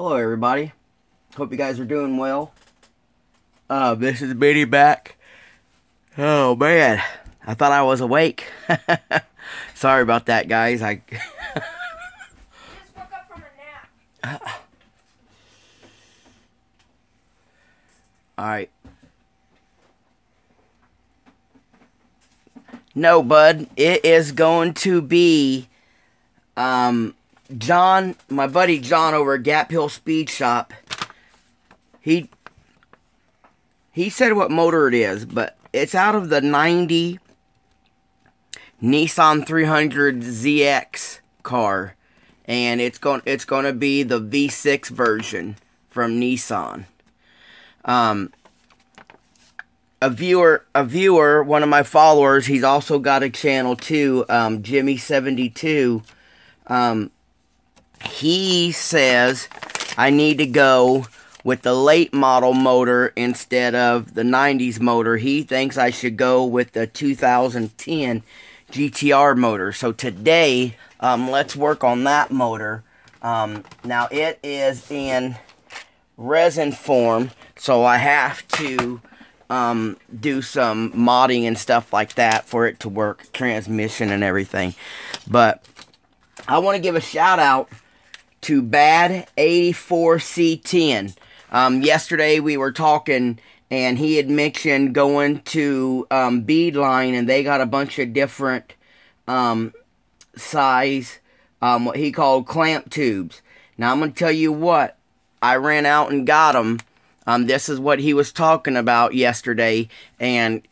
Hello everybody, hope you guys are doing well. This is Benny back. Oh man, I thought I was awake. Sorry about that, guys. I just woke up from a nap. Alright. No, bud, it is going to be John, my buddy John over at Gap Hill Speed Shop. He said what motor it is, but it's out of the 90 Nissan 300ZX car, and it's going to be the V6 version from Nissan. A viewer, one of my followers, he's also got a channel too, Jimmy72. He says I need to go with the late model motor instead of the 90s motor. He thinks I should go with the 2010 GTR motor. So today, let's work on that motor. Now it is in resin form, so I have to do some modding and stuff like that for it to work, transmission and everything. But I want to give a shout out to Bad 84C10. Yesterday we were talking, and he had mentioned going to Beadline, and they got a bunch of different size, what he called clamp tubes. Now I'm going to tell you what, I ran out and got them. This is what he was talking about yesterday, and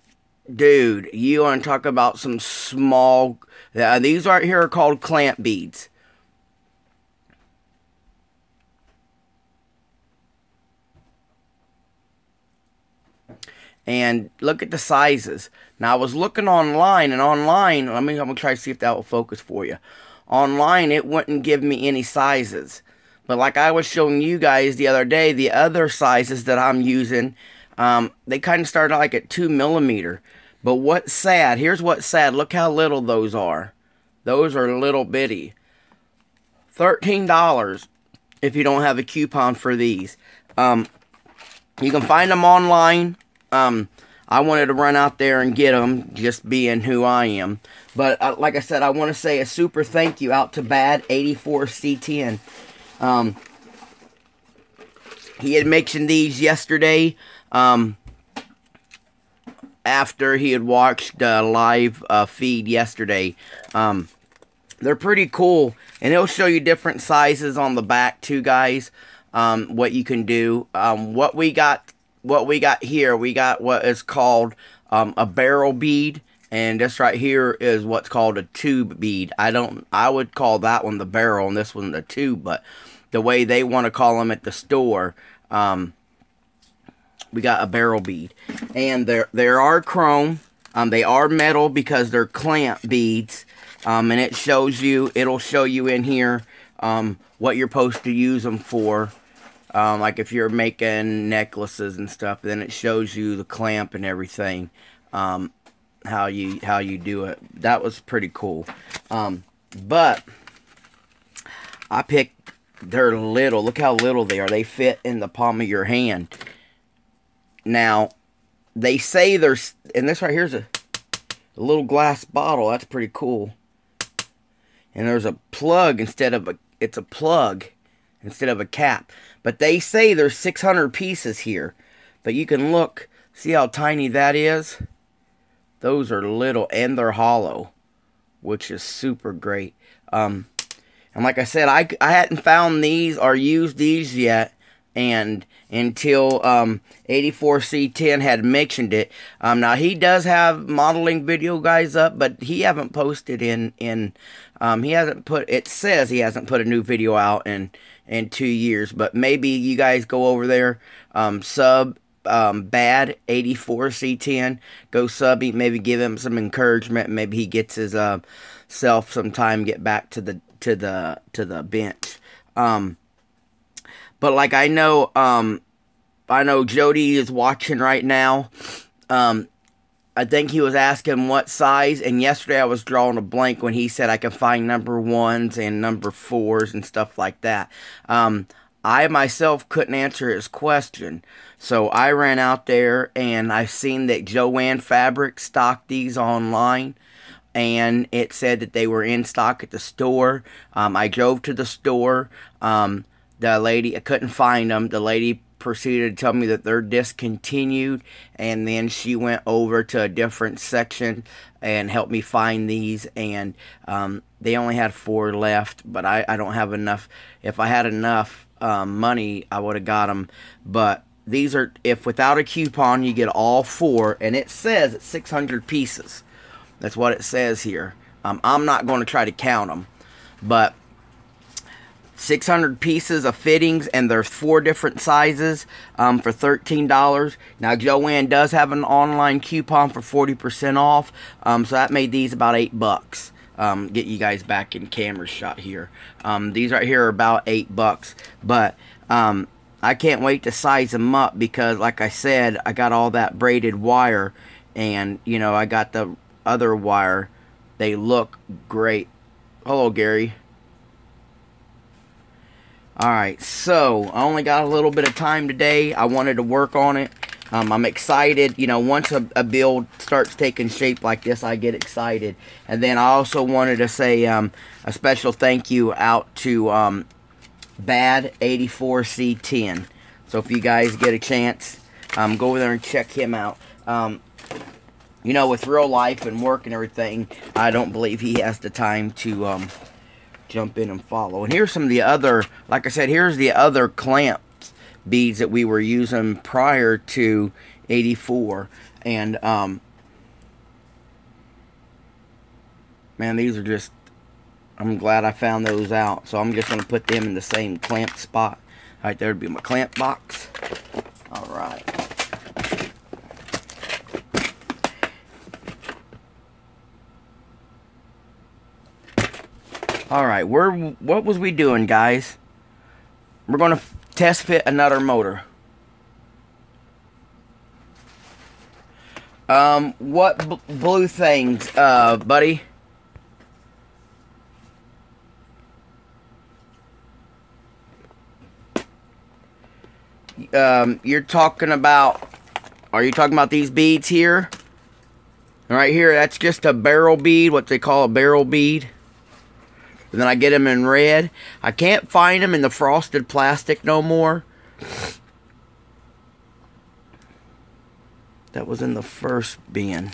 dude, you want to talk about some small, these right here are called clamp beads. And look at the sizes. Now I was looking online, and I'm gonna try to see if that will focus for you. Online, it wouldn't give me any sizes. But like I was showing you guys the other day, the other sizes that I'm using, they kind of start like at 2mm. But what's sad, here's what's sad, look how little those are. Those are little bitty. $13 if you don't have a coupon for these. You can find them online. I wanted to run out there and get them, just being who I am. But like I said, I want to say a super thank you out to Bad 84C10. He had mentioned these yesterday, after he had watched the live feed yesterday. They're pretty cool, and it'll show you different sizes on the back too, guys. What you can do. What we got here, we got what is called a barrel bead, and this right here is what's called a tube bead. I would call that one the barrel and this one the tube, but the way they want to call them at the store, we got a barrel bead. And there are chrome, they are metal because they're clamp beads, and it'll show you in here what you're supposed to use them for. Like if you're making necklaces and stuff, then it shows you the clamp and everything, how you do it. That was pretty cool. But I picked, they're little. Look how little they are. They fit in the palm of your hand. Now, they say there's, and this right here is a little glass bottle. That's pretty cool. And there's a plug instead of it's a plug instead of a cap. But they say there's 600 pieces here. But you can look, see how tiny that is? Those are little, and they're hollow, which is super great. And like I said, I hadn't found these or used these yet, and until 84C10 had mentioned it. Now he does have modeling video guys up, but he haven't posted he hasn't put, it says he hasn't put a new video out in 2 years, but maybe you guys go over there, sub Bad 84C10, go sub, maybe give him some encouragement, maybe he gets his self some time, get back to the bench. But like I know Jody is watching right now. I think he was asking what size, and yesterday I was drawing a blank when he said I can find number 1s and number 4s and stuff like that. I myself couldn't answer his question. So I ran out there and I seen that Joann Fabric stocked these online. And it said that they were in stock at the store. I drove to the store. The lady, I couldn't find them. The lady proceeded to tell me that they're discontinued. And then she went over to a different section and helped me find these. And they only had 4 left. But I don't have enough. If I had enough money, I would have got them. But these are, if without a coupon, you get all 4. And it says it's 600 pieces. That's what it says here. I'm not going to try to count them. But 600 pieces of fittings, and there's 4 different sizes for $13. Now, Joann does have an online coupon for 40% off. So that made these about $8. Get you guys back in camera shot here. These right here are about $8. But I can't wait to size them up because, like I said, I got all that braided wire. And, you know, I got the other wire. They look great. Hello, Gary. Alright, so I only got a little bit of time today. I wanted to work on it. I'm excited. You know, once a build starts taking shape like this, I get excited. And then I also wanted to say a special thank you out to Bad 84C10. So if you guys get a chance, go over there and check him out. You know, with real life and work and everything, I don't believe he has the time to jump in and follow. And here's some of the other, like I said, here's the other clamp beads that we were using prior to 84. And, man, these are just, I'm glad I found those out. So I'm just going to put them in the same clamp spot. All right, there would be my clamp box. All right. Alright, what was we doing, guys? We're going to test fit another motor. What blue things, buddy? You're talking about, are you talking about these beads here? Right here, that's just a barrel bead, what they call a barrel bead. And then I get them in red. I can't find them in the frosted plastic no more. That was in the first bin.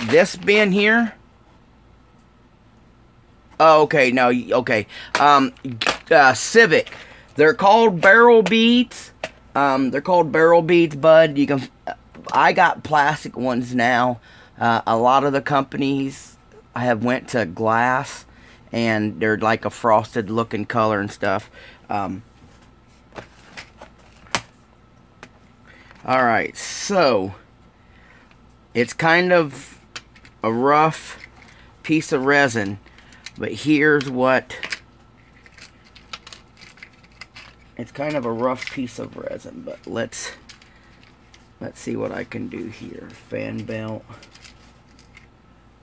This bin here. Oh, okay, no, okay. Civic. They're called barrel beads. They're called barrel beads, bud. You can. I got plastic ones now. A lot of the companies I have went to glass, and they're like a frosted looking color and stuff. Alright, so it's kind of a rough piece of resin, but here's what, it's kind of a rough piece of resin, but let's see what I can do here. Fan belt.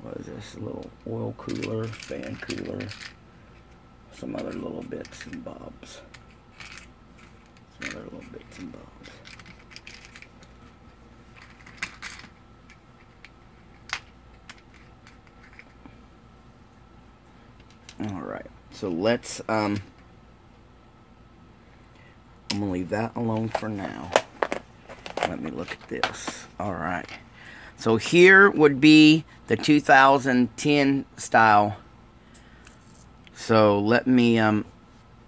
What is this? A little oil cooler, fan cooler, some other little bits and bobs. Some other little bits and bobs. Alright, so let's, I'm gonna leave that alone for now. Let me look at this. Alright. So here would be the 2010 style. So let me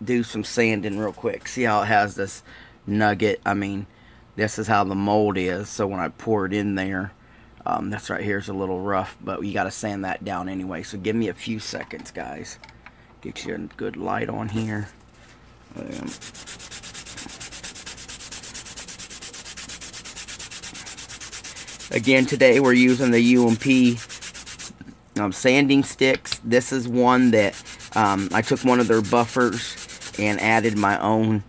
do some sanding real quick. See how it has this nugget? I mean, this is how the mold is. So when I pour it in there, that's right here is a little rough, but you got to sand that down anyway. So give me a few seconds, guys. Get you a good light on here. Again, today we're using the UMP sanding sticks. This is one that I took one of their buffers and added my own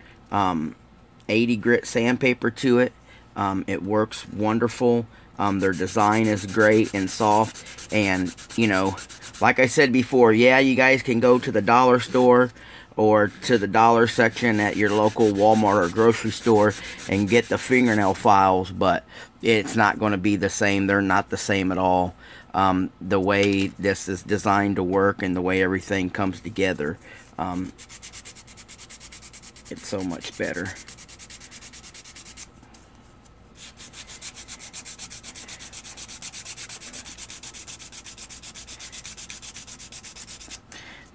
80 grit sandpaper to it. It works wonderful. Their design is great and soft, and you know, like I said before, yeah, you guys can go to the dollar store or to the dollar section at your local Walmart or grocery store and get the fingernail files, but it's not going to be the same. They're not the same at all. The way this is designed to work and the way everything comes together, it's so much better.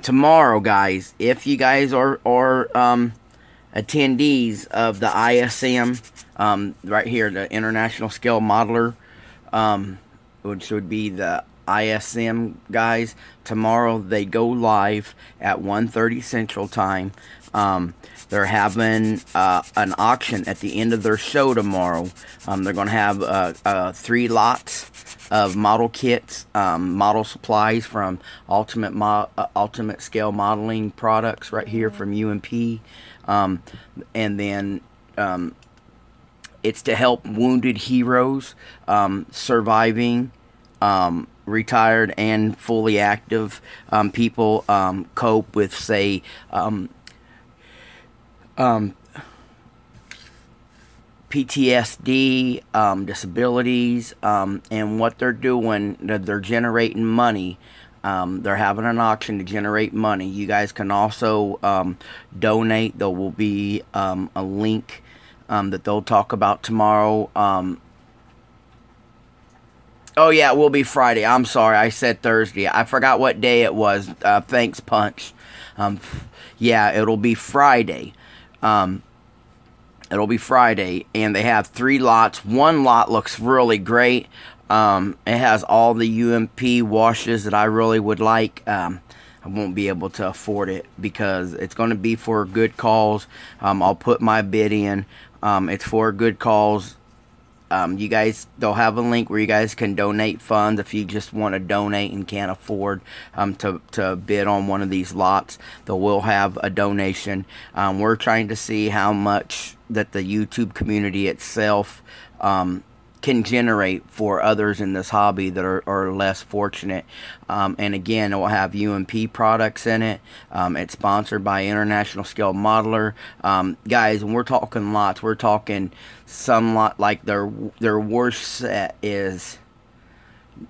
Tomorrow, guys, if you guys are attendees of the ISM, right here, the International Scale Modeler, which would be the ISM guys, tomorrow they go live at 1:30 Central Time. They're having an auction at the end of their show tomorrow. They're going to have 3 lots of model kits, model supplies from Ultimate Scale Modeling products right here from UMP, and then it's to help wounded heroes, surviving, retired and fully active people cope with, say, PTSD, disabilities, and what they're doing, they're generating money. They're having an auction to generate money. You guys can also donate. There will be a link that they'll talk about tomorrow. Oh yeah, it will be Friday. I'm sorry, I said Thursday. I forgot what day it was. Thanks, Punch. Yeah, it'll be Friday. It'll be Friday, and they have 3 lots. One lot looks really great. It has all the UMP washes that I really would like. I won't be able to afford it because it's going to be for a good cause. I'll put my bid in. It's for a good cause. You guys, they'll have a link where you guys can donate funds if you just want to donate and can't afford to bid on one of these lots. They will have a donation. We're trying to see how much that the YouTube community itself can generate for others in this hobby that are less fortunate. And again, it will have UMP products in it. It's sponsored by International Scale Modeler. Guys, when we're talking lots, we're talking some lot, like their wash set is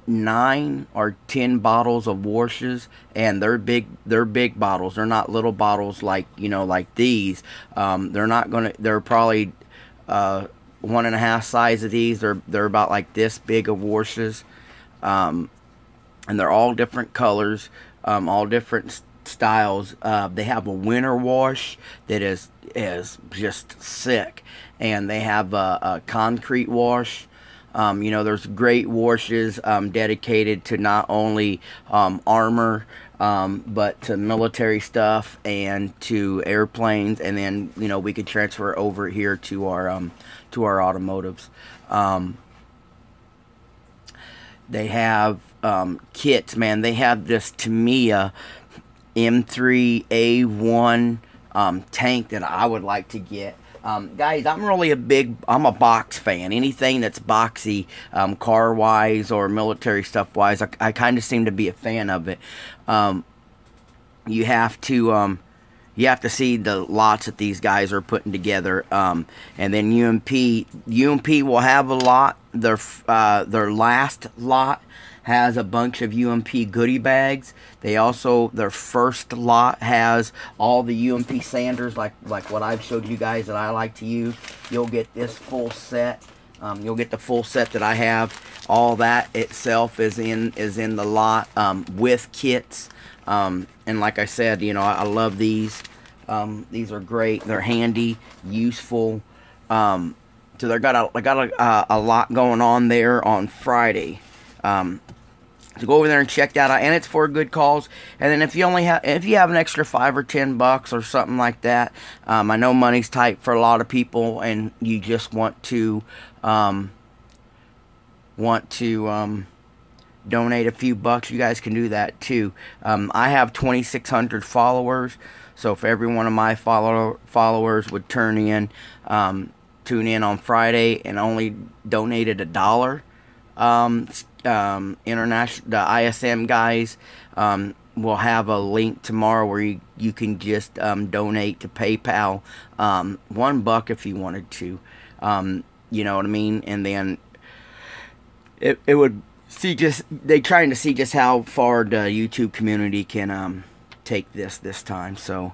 9 or 10 bottles of washes, and they're big bottles. They're not little bottles like, you know, like these. They're probably 1.5 size of these. They're about like this big of washes, and they're all different colors, all different styles. They have a winter wash that is just sick, and they have a concrete wash. You know, there's great washes dedicated to not only armor, but to military stuff and to airplanes, and then, you know, we could transfer over here to our automotives. They have kits, man. They have this Tamiya M3A1 tank that I would like to get. Guys, I'm a box fan. Anything that's boxy, car-wise or military stuff-wise, I kind of seem to be a fan of it. You have to see the lots that these guys are putting together. And then UMP will have a lot. Their last lot has a bunch of UMP goodie bags. They also, their first lot has all the UMP sanders, like what I've showed you guys that I like to use. You'll get this full set. You'll get the full set that I have. All that itself is in the lot with kits. And like I said, you know, I love these. These are great. They're handy, useful. So they got a lot going on there on Friday. To go over there and check that out, and it's for good cause. And then if you have an extra $5 or $10 or something like that, I know money's tight for a lot of people, and you just want to donate a few bucks, you guys can do that too. I have 2,600 followers, so if every one of my followers would tune in on Friday and only donated $1, international, the ISM guys, will have a link tomorrow where you can just donate to PayPal, $1 if you wanted to, you know what I mean, and then it would see just they trying to see just how far the YouTube community can take this time. So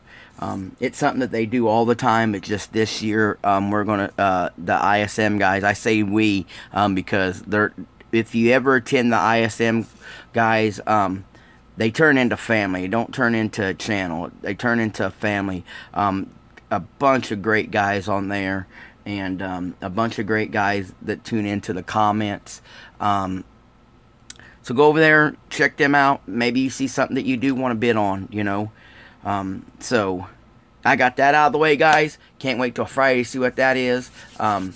it's something that they do all the time. It's just this year we're gonna the ISM guys. I say we because they're, if you ever attend the ISM guys, they turn into family. They don't turn into a channel. They turn into a family. A bunch of great guys on there, and a bunch of great guys that tune into the comments. So go over there, check them out. Maybe you see something that you do want to bid on, you know. So I got that out of the way, guys. Can't wait till Friday to see what that is. So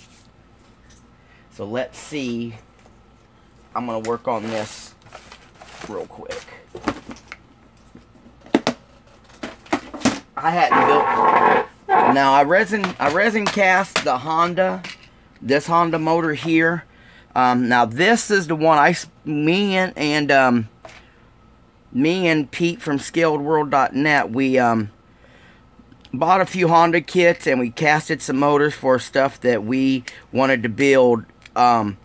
let's see. I'm going to work on this real quick. I hadn't built... Now, I resin cast the Honda, this Honda motor here. Now this is the one me and Pete from ScaledWorld.net, we bought a few Honda kits and we casted some motors for stuff that we wanted to build. And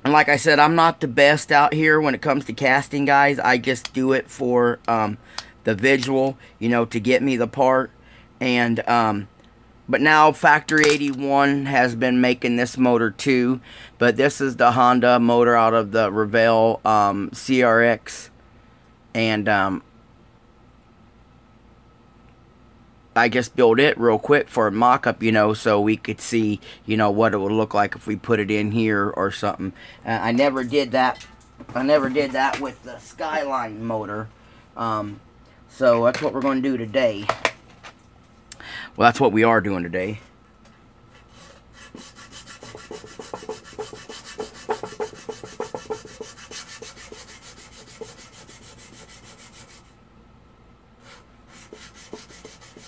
like I said, I'm not the best out here when it comes to casting, guys. I just do it for the visual, you know, to get me the part. And but now Factory 81 has been making this motor too. But this is the Honda motor out of the Revell CRX. And I just built it real quick for a mock-up, you know, so we could see, you know, what it would look like if we put it in here or something. I never did that. I never did that with the Skyline motor. So that's what we're going to do today. Well, that's what we are doing today.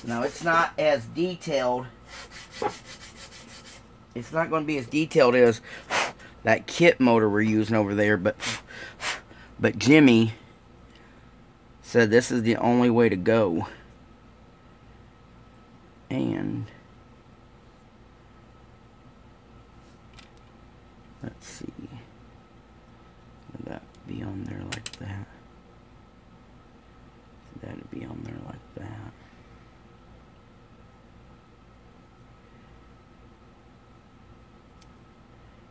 Now, it's not as detailed. It's not going to be as detailed as that kit motor we're using over there, but Jimmy said this is the only way to go. And let's see, would that be on there like that? That'd be on there like that.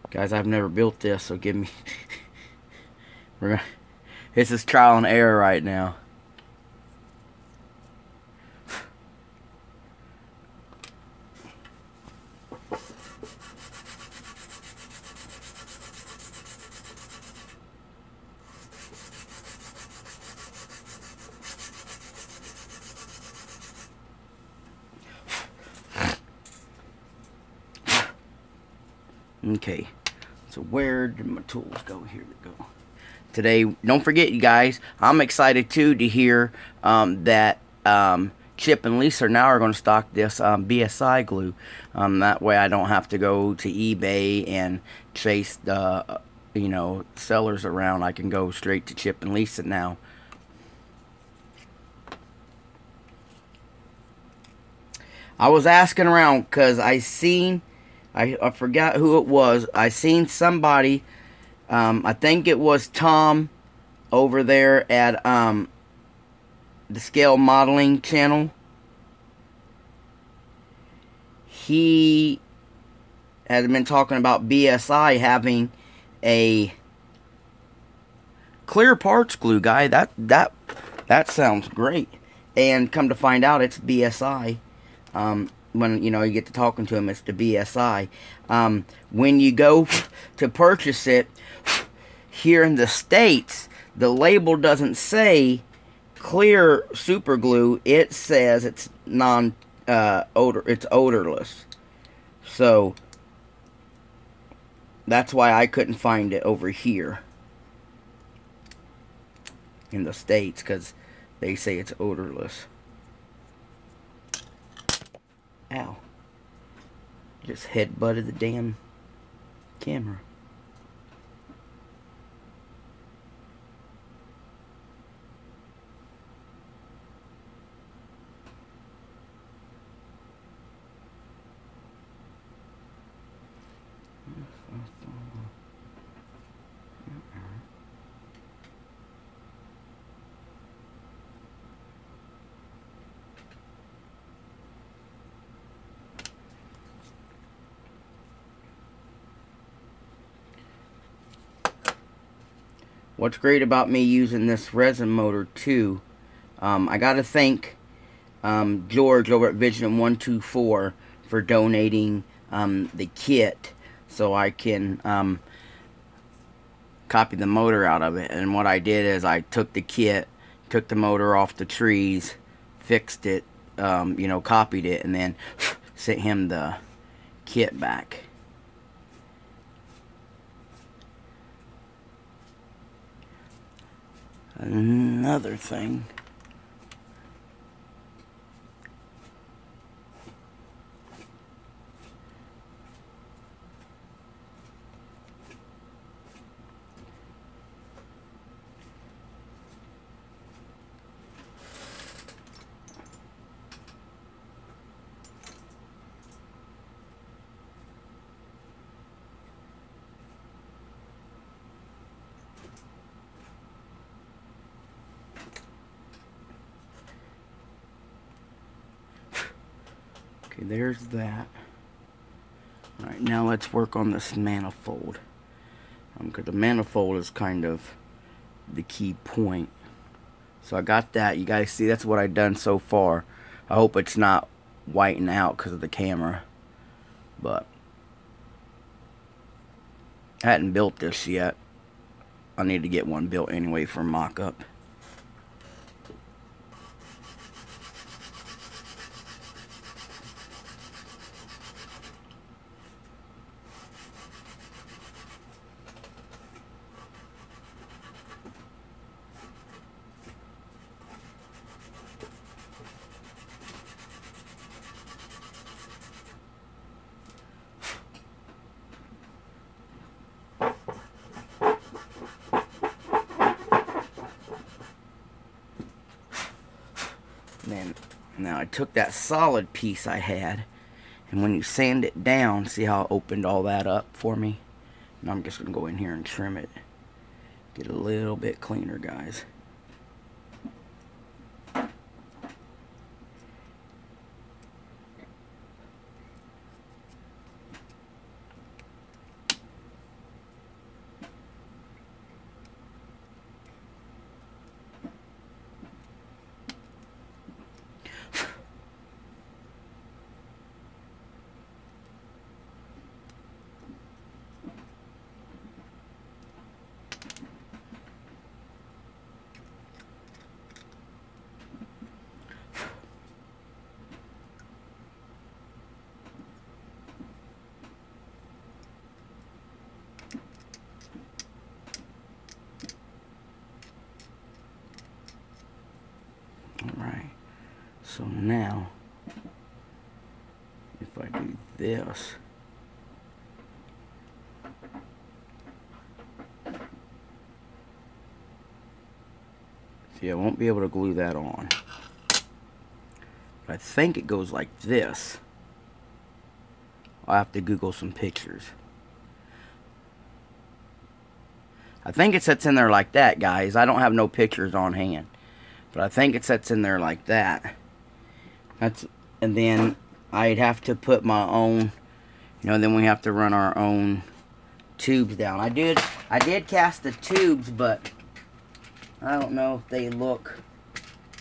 Guys, I've never built this, so give me this is trial and error right now. Okay, so where did my tools go? Here they go. Today, don't forget, you guys, I'm excited too to hear that Chip and Lisa now are going to stock this BSI glue. That way I don't have to go to eBay and chase the you know, sellers around. I can go straight to Chip and Lisa now. I was asking around because I forgot who it was. I seen somebody, I think it was Tom over there at the Scale Modeling channel. He had been talking about BSI having a clear parts glue, guy. That sounds great. And come to find out, it's BSI. When, you know, you get to talking to him, it's the BSI. When you go to purchase it here in the States, the label doesn't say clear super glue. It says it's it's odorless. So that's why I couldn't find it over here in the States, because they say it's odorless. Ow. Just headbutted the damn camera. What's great about me using this resin motor too, I gotta thank George over at Vision 124 for donating the kit so I can copy the motor out of it. And what I did is I took the kit, took the motor off the trees, fixed it, you know, copied it, and then sent him the kit back. Another thing. Okay, there's that. Alright, now let's work on this manifold. Because the manifold is kind of the key point. So I got that. You guys see, that's what I've done so far. I hope it's not whiting out because of the camera. But I hadn't built this yet. I need to get one built anyway for mock-up. Then, now I took that solid piece I had, and when you sand it down, see how it opened all that up for me? And I'm just going to go in here and trim it. Get a little bit cleaner, guys. Alright, so now, if I do this, see, I won't be able to glue that on. But I think it goes like this. I'll have to Google some pictures. I think it sits in there like that, guys. I don't have no pictures on hand. But I think it sets in there like that. And then I'd have to put my own, you know, then we have to run our own tubes down. I did cast the tubes, but I don't know if they look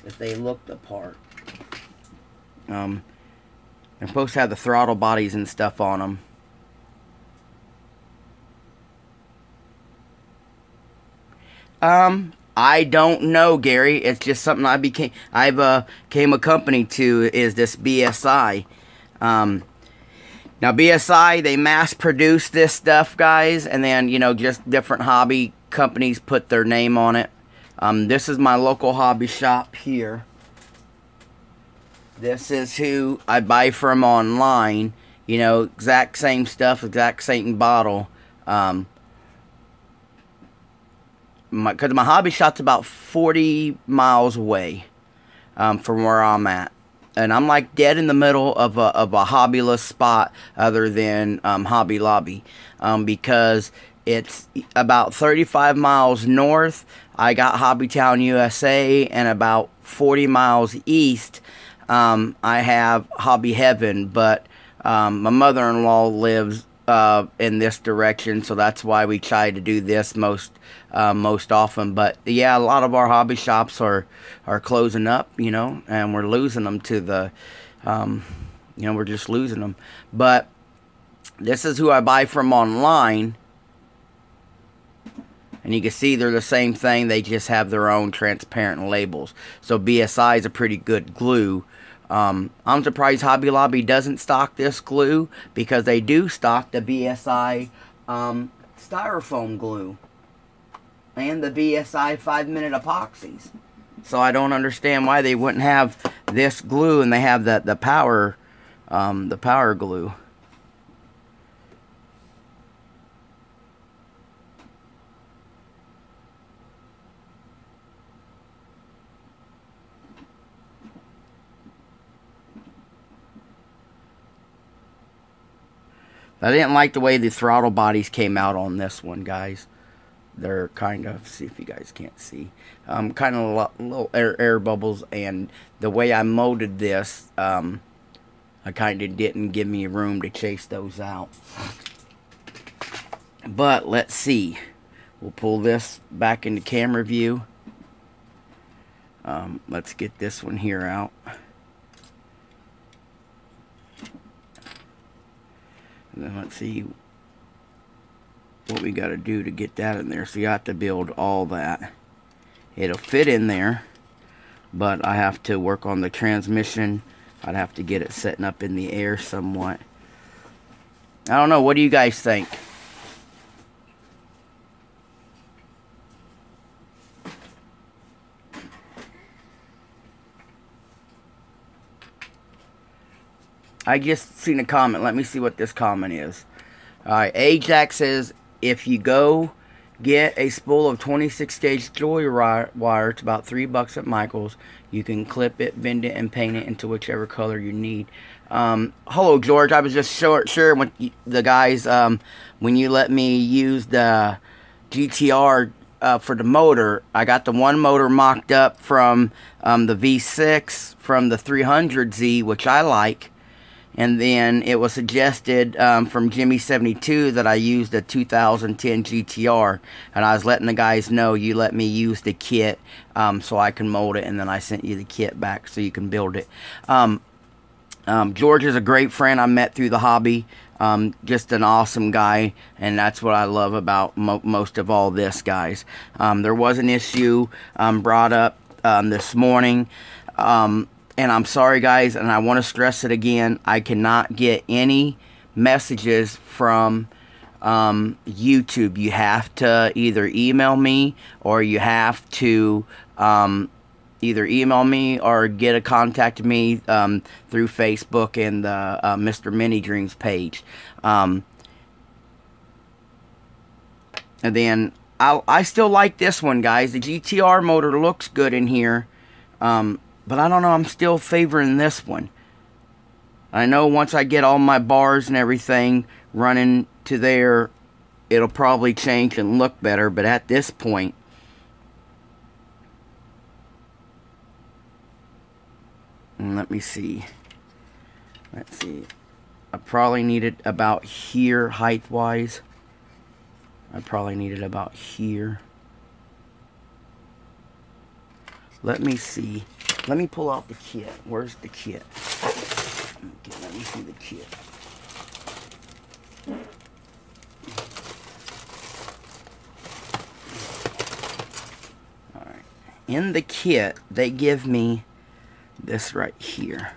the part. They're supposed to have the throttle bodies and stuff on them. I don't know, Gary. It's just something I've came accompanied to, is this BSI. Now BSI, they mass produce this stuff, guys, and then, you know, just different hobby companies put their name on it. This is my local hobby shop here. This is who I buy from online. You know, exact same stuff, exact same bottle. Because my hobby shop's about 40 miles away from where I'm at. and I'm like dead in the middle of a hobbyless spot other than Hobby Lobby, because it's about 35 miles north. I got Hobbytown USA, and about 40 miles east, I have Hobby Heaven. But my mother-in-law lives in this direction, so that's why we try to do this most often. But yeah, a lot of our hobby shops are closing up, and we're losing them to the, we're just losing them. But this is who I buy from online, and you can see they're the same thing. They just have their own transparent labels. So BSI is a pretty good glue. I'm surprised Hobby Lobby doesn't stock this glue, because they do stock the BSI styrofoam glue and the BSI 5-minute epoxies. So I don't understand why they wouldn't have this glue, and they have the power glue. I didn't like the way the throttle bodies came out on this one, guys. They're kind of, see if you guys can't see, kind of little air bubbles, and the way I molded this, I kind of didn't give me room to chase those out. But let's see. We'll pull this back into camera view. Let's get this one here out. And then let's see what we got to do to get that in there. So you have to build all that. It'll fit in there, but I have to work on the transmission. I'd have to get it setting up in the air somewhat. I don't know. What do you guys think? I just seen a comment. Let me see what this comment is. Alright, Ajax says, if you go get a spool of 26 gauge jewelry wire, it's about $3 at Michael's. You can clip it, bend it, and paint it into whichever color you need. Hello, George. I was just sharing with the guys, when you let me use the GTR for the motor, I got the one motor mocked up from the V6 from the 300Z, which I like. And then it was suggested from Jimmy72 that I used a 2010 GTR. And I was letting the guys know, you let me use the kit so I can mold it. And then I sent you the kit back so you can build it. George is a great friend I met through the hobby. Just an awesome guy. And that's what I love about most of all this, guys. There was an issue brought up this morning. And I'm sorry, guys, and I want to stress it again. I cannot get any messages from YouTube. You have to either email me, or you have to either email me or get a contact me through Facebook and the Mr. Mini Dreams page. And then I still like this one, guys. The GTR motor looks good in here. But I don't know, I'm still favoring this one. I know once I get all my bars and everything running to there, it'll probably change and look better. But at this point, let me see. Let's see. I probably need it about here height-wise. I probably need it about here. Let me see. Let me pull out the kit. Where's the kit? Okay, let me see the kit. Alright. In the kit, they give me this right here.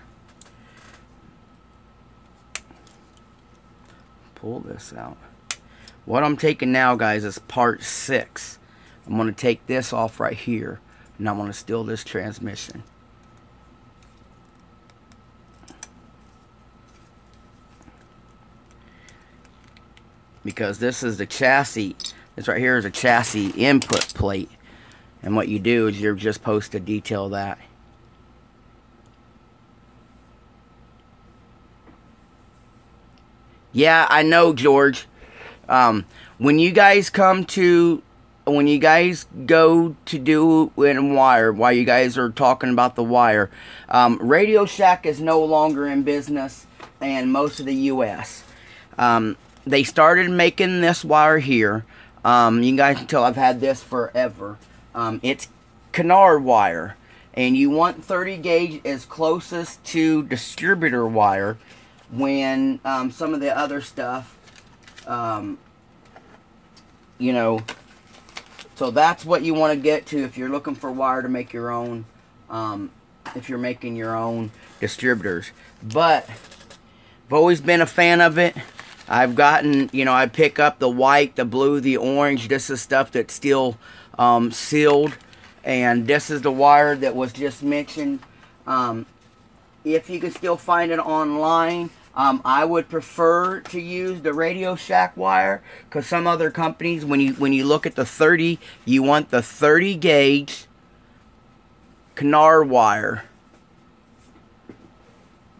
Pull this out. What I'm taking now, guys, is part 6. I'm going to take this off right here. And I'm going to steal this transmission. Because this is the chassis. This right here is a chassis input plate. And what you do is you're just supposed to detail that. Yeah, I know, George. When you guys go to do in wire, while you guys are talking about the wire, Radio Shack is no longer in business in most of the U.S. They started making this wire here. You guys can tell I've had this forever. It's canard wire, and you want 30 gauge as closest to distributor wire when some of the other stuff, you know, so that's what you want to get to if you're looking for wire to make your own, if you're making your own distributors. But I've always been a fan of it. I've gotten, you know, I pick up the white, the blue, the orange. This is stuff that's still sealed. And this is the wire that was just mentioned. If you can still find it online, I would prefer to use the Radio Shack wire, because some other companies, when you look at the 30, you want the 30 gauge canard wire,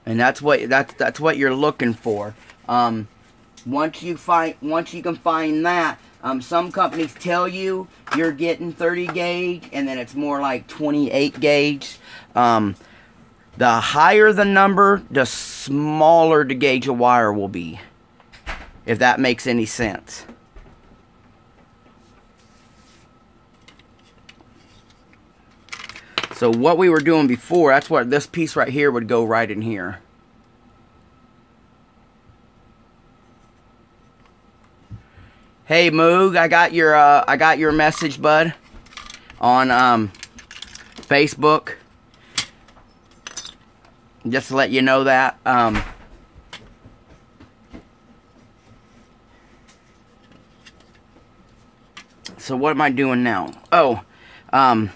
and that's what you're looking for. Once you can find that, some companies tell you you're getting 30 gauge, and then it's more like 28 gauge. The higher the number, the smaller the gauge of wire will be, if that makes any sense. So what we were doing before, that's what this piece right here would go right in here. Hey Moog, I got your message, bud, on Facebook. Just to let you know that. So what am I doing now? Oh, now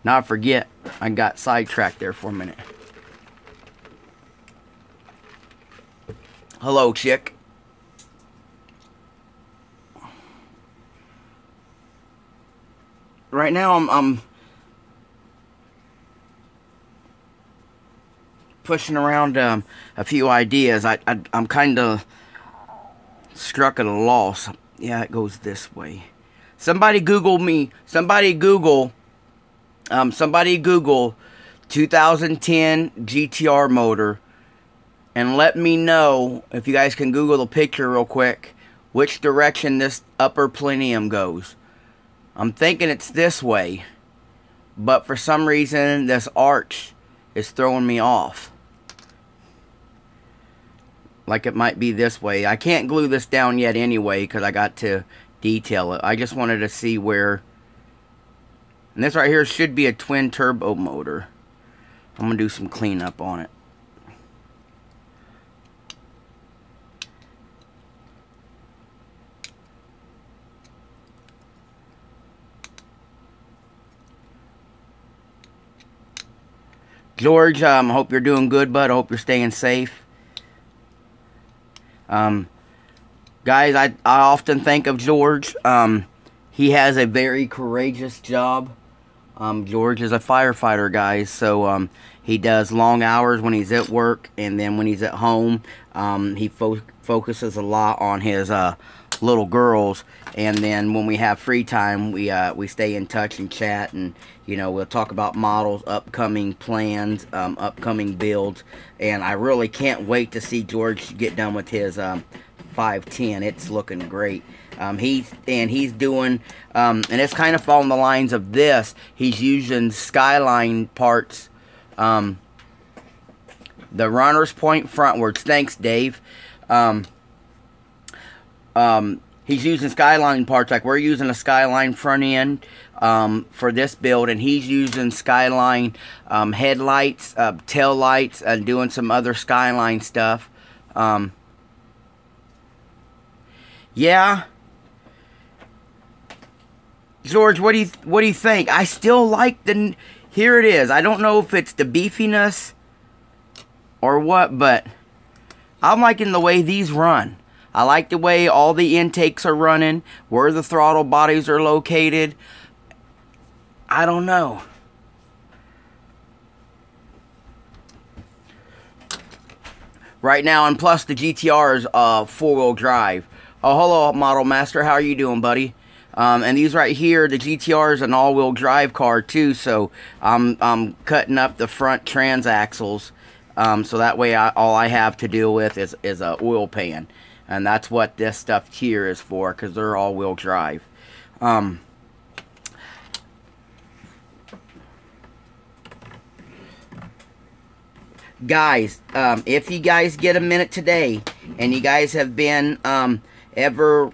I forget. I got sidetracked there for a minute. Hello, chick. Right now I'm pushing around a few ideas. I'm kind of struck at a loss. Yeah, it goes this way. Somebody Google me. Somebody Google 2010 GTR motor, and let me know, if you guys can Google the picture real quick, which direction this upper plenum goes. I'm thinking it's this way, but for some reason this arch is throwing me off. Like it might be this way. I can't glue this down yet anyway, because I got to detail it. I just wanted to see where. And this right here should be a twin turbo motor. I'm going to do some cleanup on it. George, I hope you're doing good, bud. I hope you're staying safe. Guys, I often think of George. He has a very courageous job. George is a firefighter, guys, so he does long hours when he's at work, and then when he's at home, he focuses a lot on his little girls. And then when we have free time, we stay in touch and chat, and you know, we'll talk about models, upcoming plans, upcoming builds. And I really can't wait to see George get done with his 510. It's looking great. He's doing, and it's kind of following the lines of this. He's using Skyline parts, the Runners Point frontwards. Thanks, Dave. He's using Skyline parts, like we're using a Skyline front end for this build, and he's using Skyline headlights, tail lights, and doing some other Skyline stuff. Yeah, George, what do you think? I still like the. Here it is. I don't know if it's the beefiness or what, but I'm liking the way these run. I like the way all the intakes are running, where the throttle bodies are located. I don't know. right now, and plus the GTR is 4-wheel drive. Oh, hello, Model Master. How are you doing, buddy? And these right here, the GTR is an all-wheel drive car too. So I'm cutting up the front transaxles, so that way all I have to deal with is a oil pan, and that's what this stuff here is for, because they're all-wheel drive. Guys, if you guys get a minute today, and you guys have been ever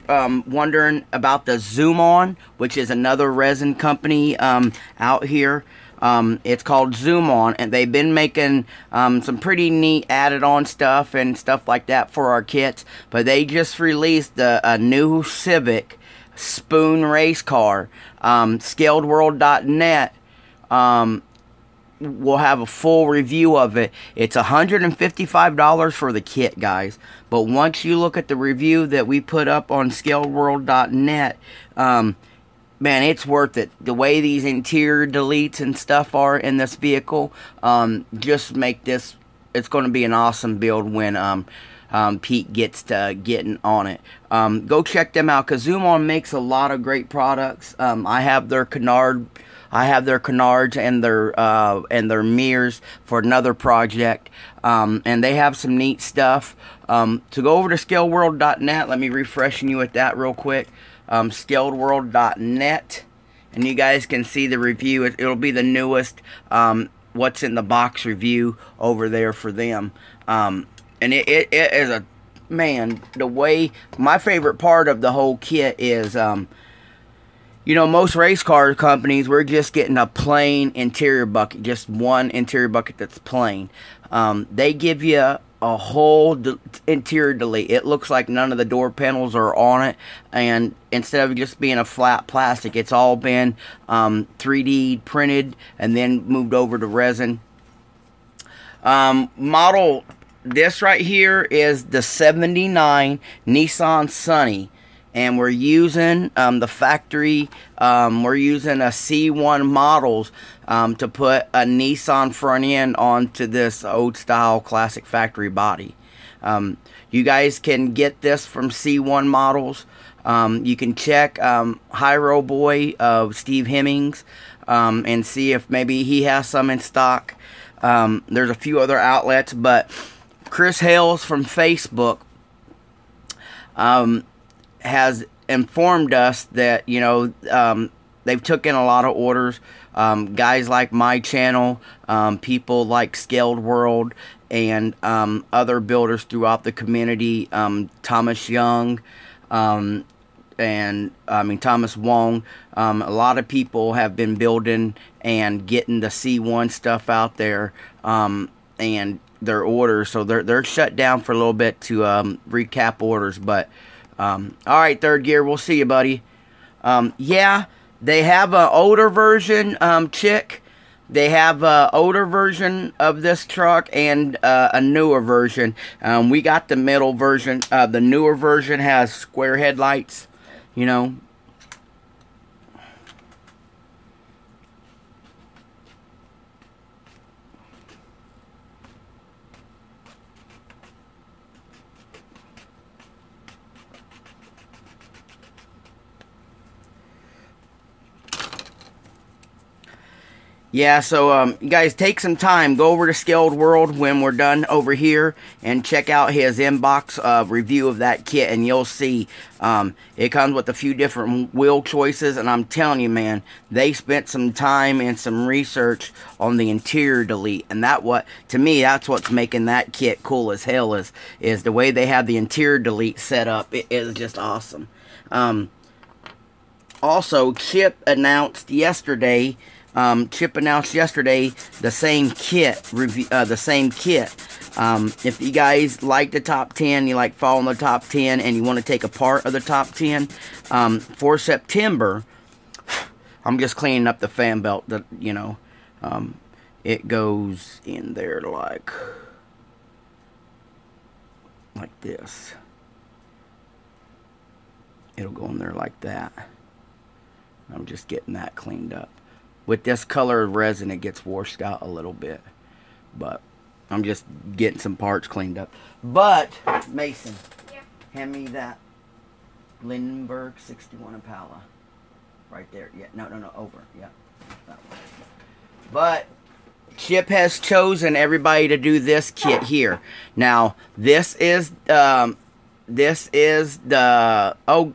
wondering about the Zoom On, which is another resin company out here, it's called Zoom On, and they've been making some pretty neat added on stuff and stuff like that for our kits. But they just released a new Civic Spoon race car. ScaledWorld.net we'll have a full review of it. It's $155 for the kit, guys. But once you look at the review that we put up on ScaledWorld.net, man, it's worth it. The way these interior deletes and stuff are in this vehicle, just make this, it's going to be an awesome build when Pete gets to getting on it. Go check them out, because Zoom On makes a lot of great products. I have their canards and their mirrors for another project, and they have some neat stuff. To go over to ScaledWorld.net, let me refresh you with that real quick. ScaledWorld.net, and you guys can see the review. It'll be the newest what's in the box review over there for them. And it is a, man, the way, my favorite part of the whole kit is, you know, most race car companies, we're just getting a plain interior bucket, just one interior bucket that's plain. They give you a whole interior delete. It looks like none of the door panels are on it, and instead of just being a flat plastic, it's all been 3D printed and then moved over to resin. Model, this right here is the 79 Nissan Sunny. And we're using the factory, we're using a C1 models to put a Nissan front end onto this old style classic factory body. You guys can get this from C1 models. You can check Hyro Boy of Steve Hemmings and see if maybe he has some in stock. There's a few other outlets, but Chris Hales from Facebook has informed us that, you know, they've took in a lot of orders. Guys like my channel, people like Scaled World, and other builders throughout the community, Thomas Young, and Thomas Wong. A lot of people have been building and getting the C1 stuff out there, and their orders. So they're shut down for a little bit to recap orders, but alright, Third Gear, we'll see you, buddy. Yeah, they have an older version, Chick. They have an older version of this truck and a newer version. We got the middle version. The newer version has square headlights, you know. Yeah, so you guys take some time, go over to Scaled World when we're done over here and check out his inbox review of that kit, and you'll see it comes with a few different wheel choices, and I'm telling you, man, they spent some time and some research on the interior delete, and to me, that's what's making that kit cool as hell is the way they have the interior delete set up. It is just awesome. Also, Chip announced yesterday the same kit review, if you guys like the top 10, you like following the top 10, and you want to take a part of the top 10, for September, I'm just cleaning up the fan belt that, you know, it goes in there like this. It'll go in there like that. I'm just getting that cleaned up. With this color resin, it gets washed out a little bit. But, I'm just getting some parts cleaned up. But, Mason, Yeah. hand me that Lindenberg 61 Impala. Right there. Yeah, no, over. Yeah, that one. But Chip has chosen everybody to do this kit here. Now, this is the... Oh,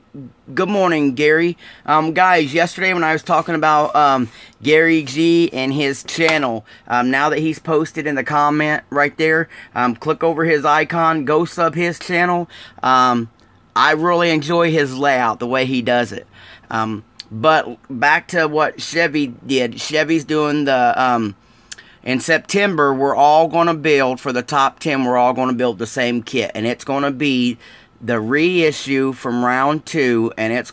good morning, Gary. Guys, yesterday when I was talking about Gary G and his channel, now that he's posted in the comment right there, click over his icon, go sub his channel. I really enjoy his layout, the way he does it. But back to what Chevy did. Chevy's doing the... in September, we're all going to build, for the top 10, we're all going to build the same kit. And it's going to be the reissue from round 2, and it's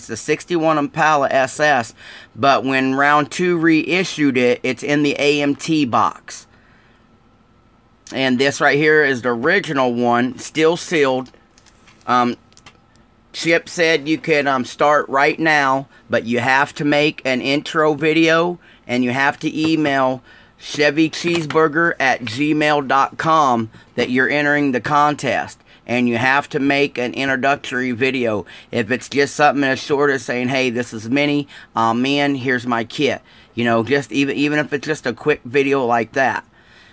the 61 Impala SS. But when round 2 reissued it, it's in the AMT box. And this right here is the original one, still sealed. Chip said you can start right now, but you have to make an intro video, and you have to email ChevyCheeseburger@gmail.com that you're entering the contest. And you have to make an introductory video. If it's just something as short as saying, hey, this is Minnie, I'm in, here's my kit. You know, just even if it's just a quick video like that.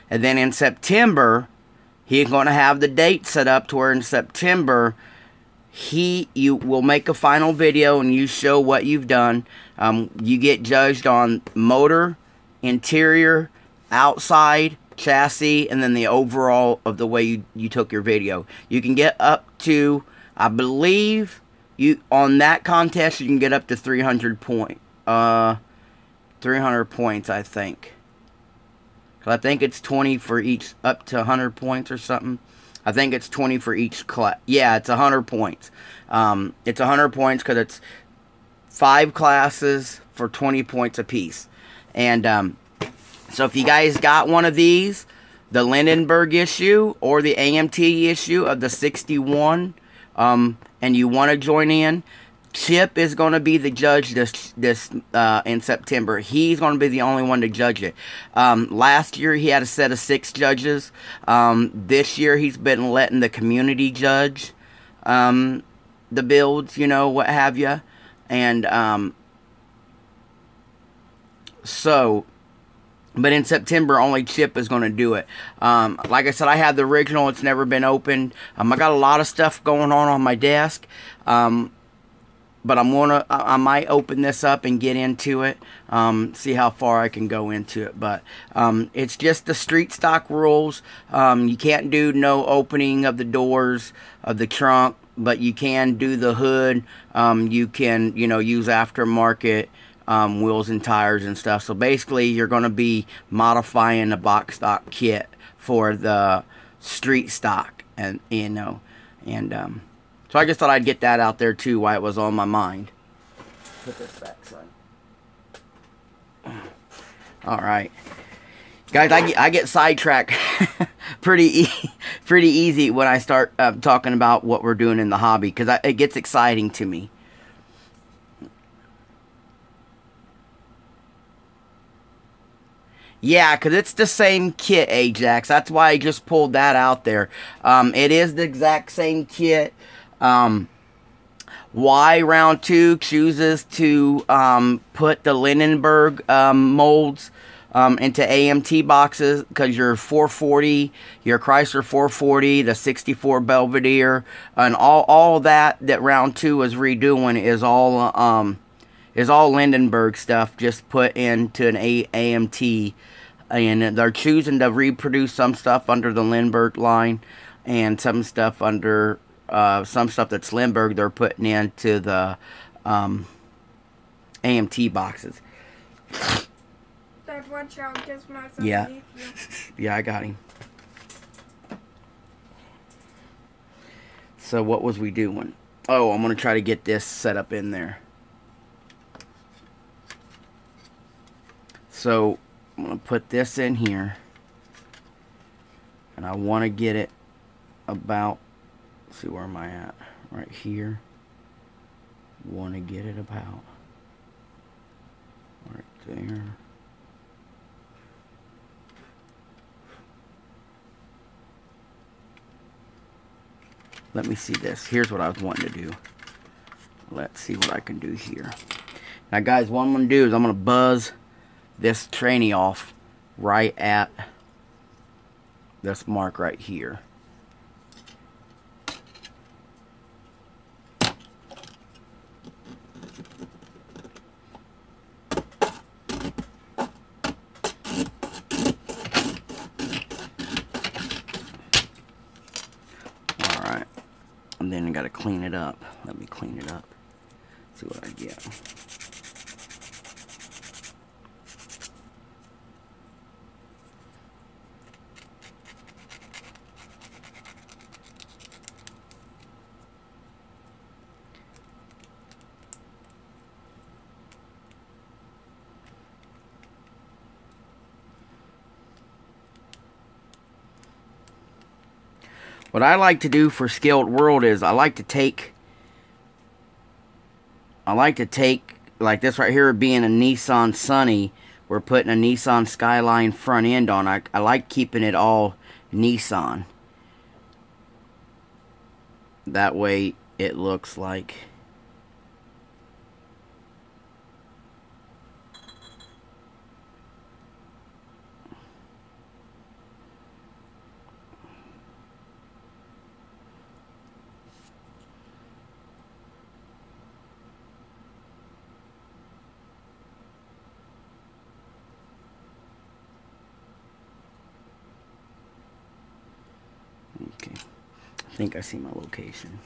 And then in September, he's going to have the date set up to where in September, you will make a final video and you show what you've done. You get judged on motor, interior, outside, chassis, and then the overall of the way you took your video. You can get up to, I believe, on that contest you can get up to 300 points, I think. 'Cause I think it's 20 for each, up to 100 points or something. I think it's 20 for each class. Yeah, it's 100 points. It's 100 points because it's 5 classes for 20 points apiece. And so if you guys got one of these, the Lindenberg issue or the AMT issue of the 61, and you want to join in, Chip is going to be the judge this in September. He's going to be the only one to judge it. Last year he had a set of 6 judges. This year he's been letting the community judge the builds, you know, what have you. And but in September, only Chip is going to do it. Like I said, I have the original. It's never been opened. I got a lot of stuff going on my desk. But I might open this up and get into it. See how far I can go into it. But it's just the street stock rules. You can't do no opening of the doors of the trunk, but you can do the hood. You can, use aftermarket wheels and tires and stuff. So basically, you're going to be modifying the box stock kit for the street stock, and so I just thought I'd get that out there too, while it was on my mind. Put this back, son. All right, guys, I get sidetracked pretty easy when I start talking about what we're doing in the hobby, because it gets exciting to me. Yeah, because it's the same kit, Ajax. That's why I just pulled that out there. It is the exact same kit. Why Round 2 chooses to put the Lindenberg molds into AMT boxes, because your 440, your Chrysler 440, the 64 Belvedere, and all that Round 2 is redoing is all Lindenberg stuff, just put into an AMT. And they're choosing to reproduce some stuff under the Lindbergh line, and some stuff under some stuff that's Lindbergh they're putting into the AMT boxes. Dad, watch out, Gizmo's Yeah. underneath you. Yeah, I got him. So what was we doing? Oh, I'm gonna try to get this set up in there. So I'm going to put this in here, and I want to get it about, let's see, where am I at? Right here. Want to get it about right there. let me see this. Here's what I was wanting to do. Let's see what I can do here. Now guys, what I'm going to do is I'm going to buzz this tranny off right at this mark right here. Alright, and then I got to clean it up. Let me clean it up. See what I get. What I like to do for Scaled World is I like to take like this right here being a Nissan Sunny. We're putting a Nissan Skyline front end on. I like keeping it all Nissan. That way it looks like okay. I think I see my location.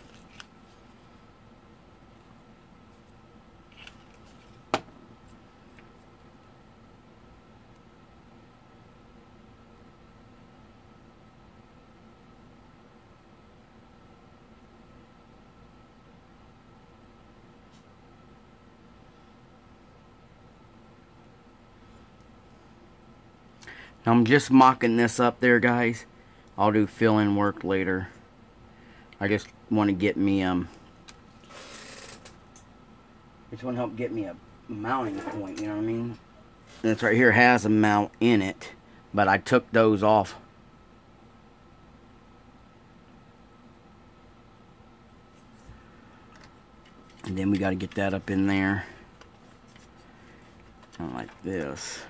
Now I'm just mocking this up there, guys. I'll do fill-in work later. I just want to get me just want to help get me a mounting point, you know what I mean? This right here has a mount in it, but I took those off. And then we got to get that up in there. Like this.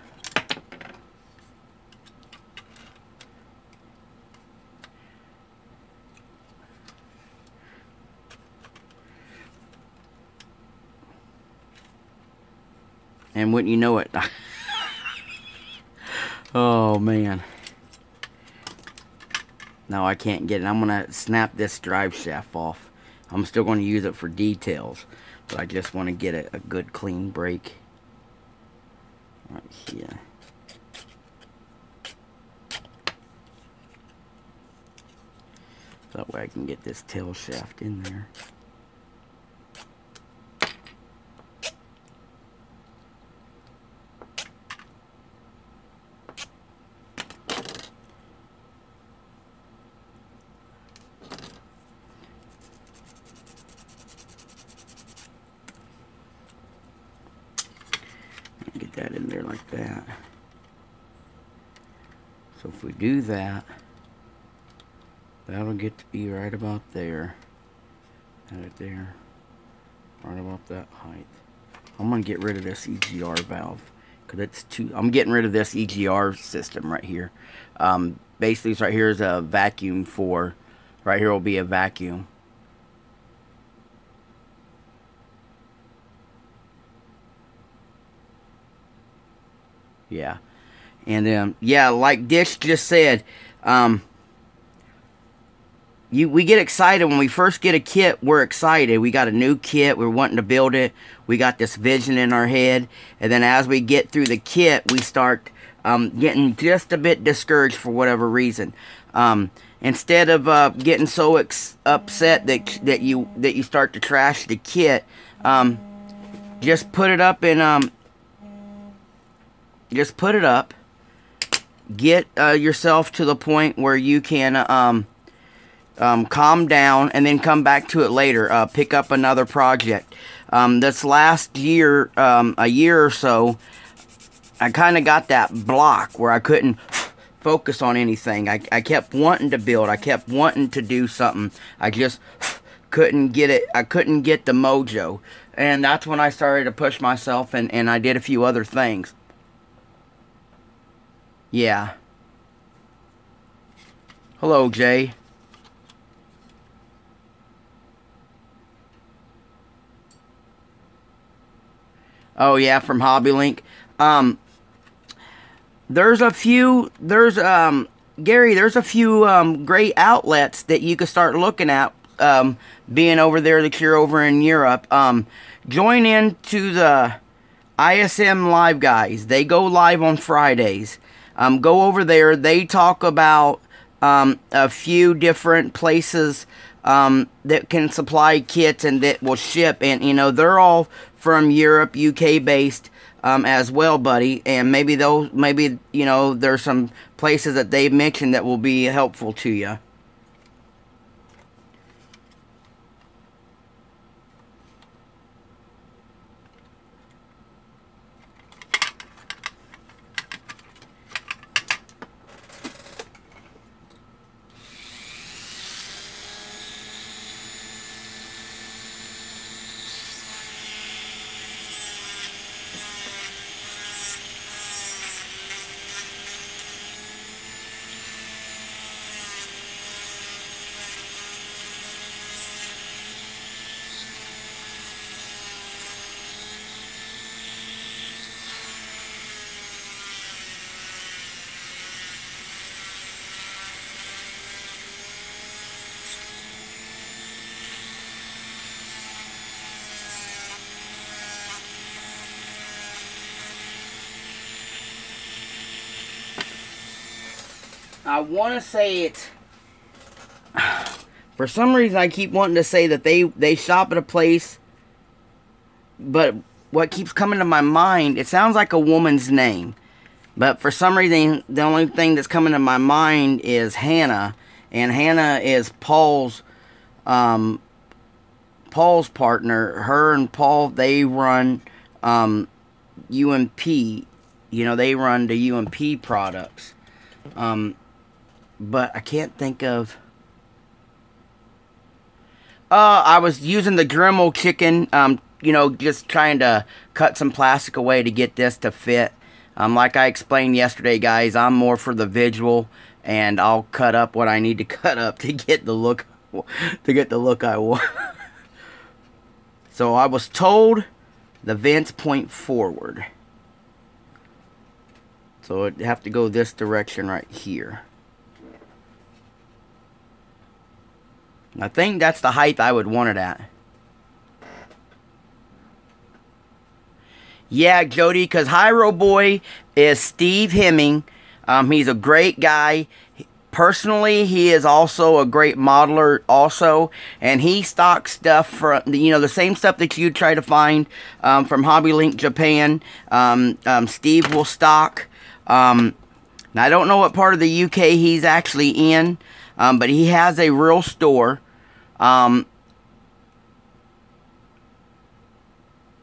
And wouldn't you know it? Oh, man. No, I can't get it. I'm going to snap this drive shaft off. I'm still going to use it for details. But I just want to get a good clean break. Right here. That way I can get this tail shaft in there. Get that in there like that. So if we do that, that'll get to be right about there. Right there. Right about that height. I'm going to get rid of this EGR valve. Because it's too... I'm getting rid of this EGR system right here. Basically, right here is a vacuum for... Right here will be a vacuum. Yeah. And, yeah, like Dish just said, we get excited when we first get a kit. We're excited. We got a new kit. We're wanting to build it. We got this vision in our head. And then as we get through the kit, we start getting just a bit discouraged for whatever reason. Instead of getting so upset that you start to trash the kit, just put it up in... Just put it up. Get yourself to the point where you can calm down and then come back to it later. Pick up another project. This last year, a year or so, I kind of got that block where I couldn't focus on anything. I kept wanting to build. I kept wanting to do something. I just couldn't get it. I couldn't get the mojo. And that's when I started to push myself, and I did a few other things. Yeah. Hello, Jay. Oh, yeah, from HobbyLink. There's a few, Gary, there's a few great outlets that you could start looking at, being over there that you're over in Europe. Join in to the ISM Live guys. They go live on Fridays. Go over there. They talk about a few different places that can supply kits and that will ship. And, you know, they're all from Europe, UK based as well, buddy. And maybe you know, there's some places that they've mentioned that will be helpful to you. I want to say it's... For some reason, I keep wanting to say that they shop at a place, but what keeps coming to my mind, it sounds like a woman's name. But for some reason, the only thing that's coming to my mind is Hannah. And Hannah is Paul's partner. Her and Paul, they run UMP. You know, they run the UMP products. But I can't think of... I was using the Dremel chicken, you know, just trying to cut some plastic away to get this to fit. Like I explained yesterday, guys, I'm more for the visual, and I'll cut up what I need to cut up to get the look, I want. So I was told the vents point forward. So it'd have to go this direction right here. I think that's the height I would want it at. Yeah, Jody, because Hyro Boy is Steve Hemming. He's a great guy. Personally, he is also a great modeler also. And he stocks stuff from, you know, the same stuff that you try to find from HobbyLink Japan. Steve will stock. Now, I don't know what part of the UK he's actually in. But he has a real store. It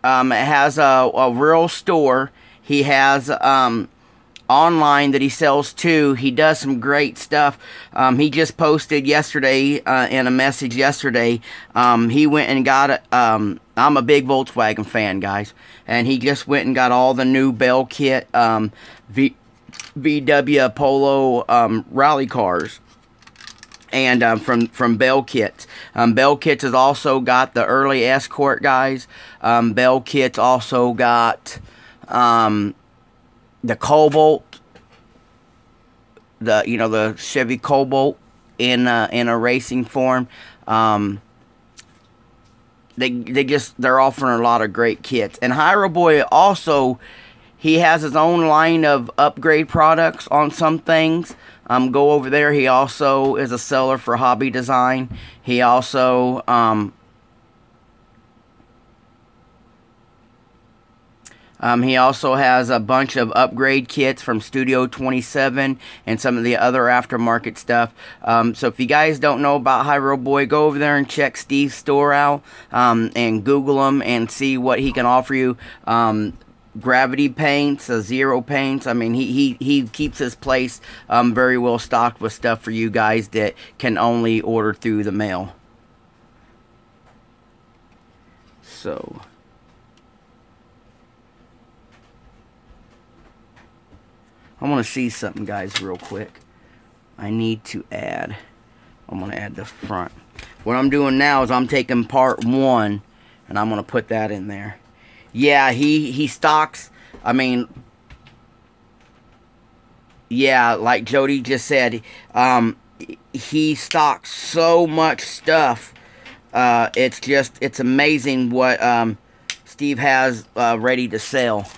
has a real store. He has online that he sells to. He does some great stuff. He just posted yesterday in a message yesterday. He went and got I'm a big Volkswagen fan, guys, and he just went and got all the new Bell kit VW Polo rally cars. And from Bell Kits. Bell Kits has also got the early Escort guys. Bell Kits also got the Cobalt, the Chevy Cobalt in a racing form. They're offering a lot of great kits. And Hyro Boy also, he has his own line of upgrade products on some things. Go over there. He also is a seller for Hobby Design. He also has a bunch of upgrade kits from Studio 27 and some of the other aftermarket stuff. So if you guys don't know about Hyro Boy, go over there and check Steve's store out and Google him and see what he can offer you. gravity paints, zero paints. I mean, he keeps his place very well stocked with stuff for you guys that can only order through the mail. So I want to see something, guys, real quick. I need to add. I'm going to add the front. What I'm doing now is I'm taking part 1 and I'm going to put that in there. Yeah, he stocks, I mean, yeah, like Jody just said, he stocks so much stuff. It's amazing what Steve has ready to sell.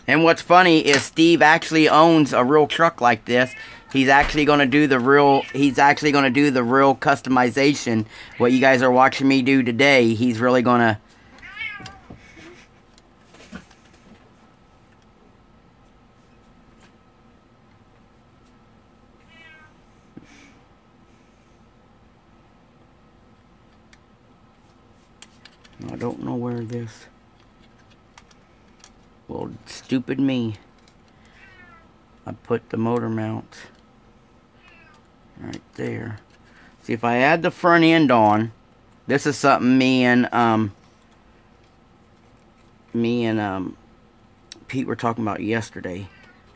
And what's funny is Steve actually owns a real truck like this. He's actually going to do the real customization. What you guys are watching me do today, he's really going to. I don't know where this. Well, stupid me. I put the motor mount right there. See, if I add the front end on, this is something me and Pete were talking about yesterday,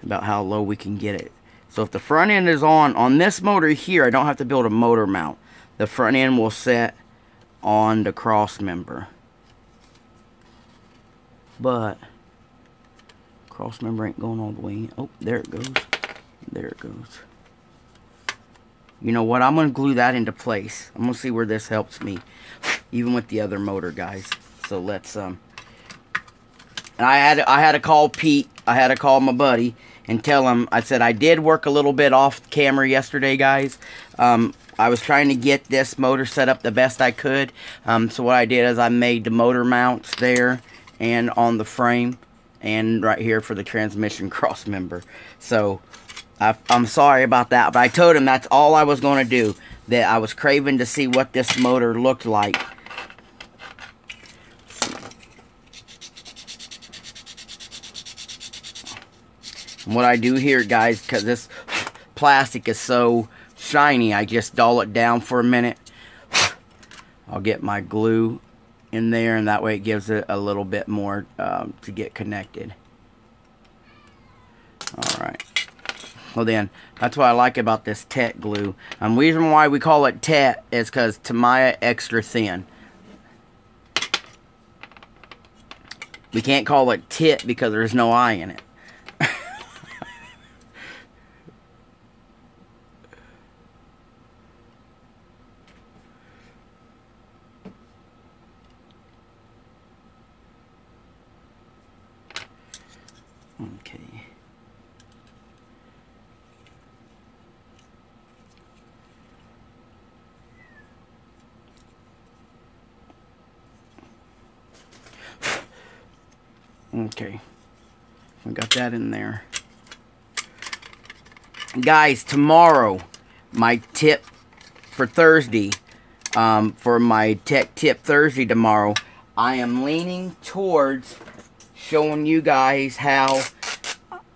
about how low we can get it. So if the front end is on this motor here, I don't have to build a motor mount. The front end will set on the cross member. But cross member ain't going all the way in. Oh, there it goes. There it goes. You know what? I'm going to glue that into place. I'm going to see where this helps me. Even with the other motor, guys. So let's, I had to call Pete. I had to call my buddy and tell him. I said I did work a little bit off camera yesterday, guys. I was trying to get this motor set up the best I could. So what I did is I made the motor mounts there and on the frame. And right here for the transmission cross member. So, I'm sorry about that. But I told him that's all I was going to do. That I was craving to see what this motor looked like. And what I do here, guys, because this plastic is so shiny, I just dull it down for a minute. I'll get my glue in there, and that way it gives it a little bit more to get connected. Alright. Well then, that's what I like about this Tet glue. The reason why we call it Tet is because Tamiya extra thin. We can't call it Tit because there's no I in it. Okay. Okay. We got that in there. Guys, tomorrow, my tip for Thursday, for my tech tip Thursday tomorrow, I am leaning towards showing you guys how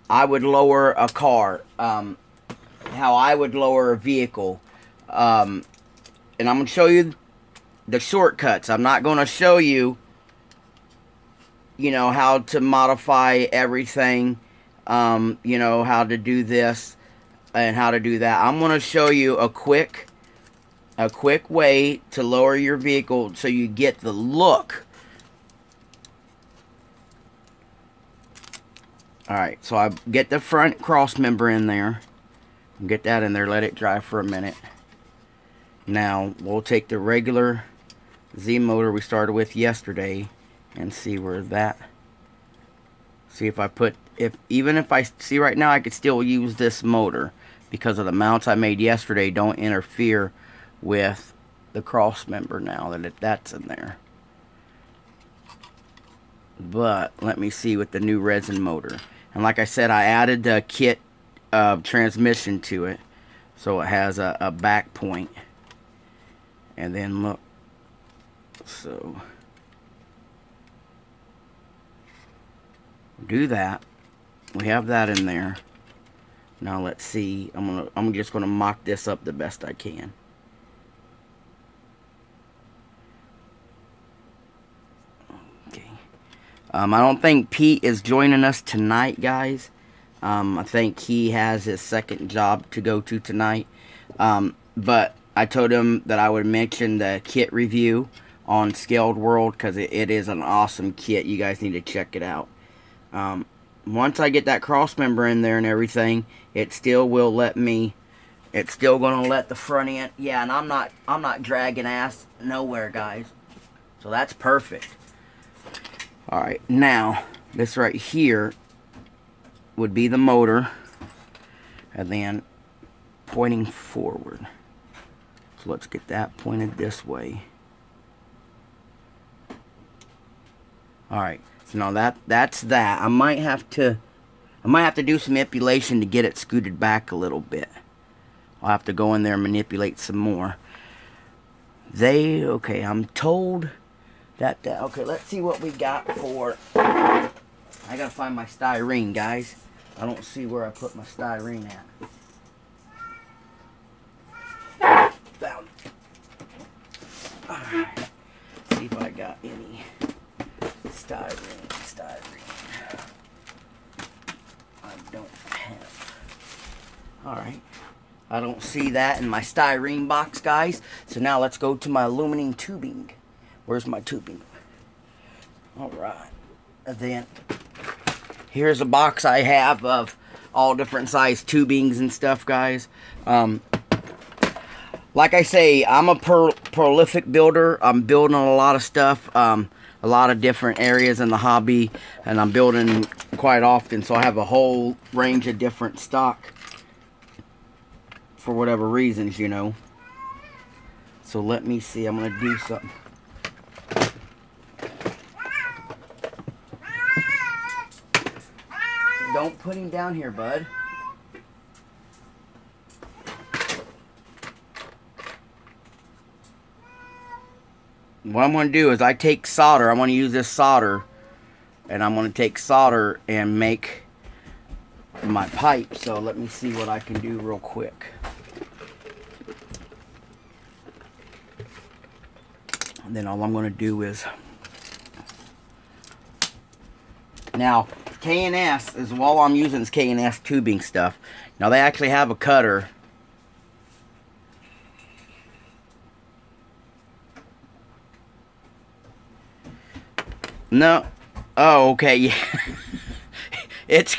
I would lower a car, how I would lower a vehicle, and I'm going to show you the shortcuts. I'm not going to show you, you know, how to modify everything, you know, how to do this and how to do that. I'm going to show you a quick way to lower your vehicle so you get the look. Alright, so I get the front cross member in there. Get that in there, let it dry for a minute. Now, we'll take the regular Z motor we started with yesterday and see where that... See if I put... Even if I see right now, I could still use this motor because of the mounts I made yesterday don't interfere with the cross member now that that's in there. But, let me see with the new resin motor. And like I said, I added the kit transmission to it. So it has a back point. And then look, So do that. We have that in there. Now let's see. I'm just gonna mock this up the best I can. Okay. I don't think Pete is joining us tonight, guys. I think he has his second job to go to tonight. But I told him that I would mention the kit review on Scaled World because it is an awesome kit. You guys need to check it out. Once I get that cross member in there and everything, it still will let me. It's still gonna let the front end. Yeah, and I'm not dragging ass nowhere, guys. So that's perfect. All right, now this right here would be the motor, and then pointing forward. So let's get that pointed this way. All right. So now that's that. I might have to do some manipulation to get it scooted back a little bit. I'll have to go in there and manipulate some more. Okay, I'm told that okay, let's see what we got for. I gotta find my styrene, guys. I don't see where I put my styrene at. Found it. Alright. See if I got any styrene. I don't have. Alright. I don't see that in my styrene box, guys. So now let's go to my aluminum tubing. Where's my tubing? Alright. And then here's a box I have of all different size tubings and stuff, guys. Like I say, I'm a prolific builder. I'm building a lot of stuff. A lot of different areas in the hobby, and I'm building quite often, so I have a whole range of different stock for whatever reasons, you know. So let me see, I'm gonna do something. Don't put him down here, bud. What I'm going to do is I take solder. I'm going to use this solder. And I'm going to take solder and make my pipe. So let me see what I can do real quick. And then all I'm going to do is... Now, K&S is all I'm using is K&S tubing stuff. Now they actually have a cutter. No. Oh, okay, yeah. It's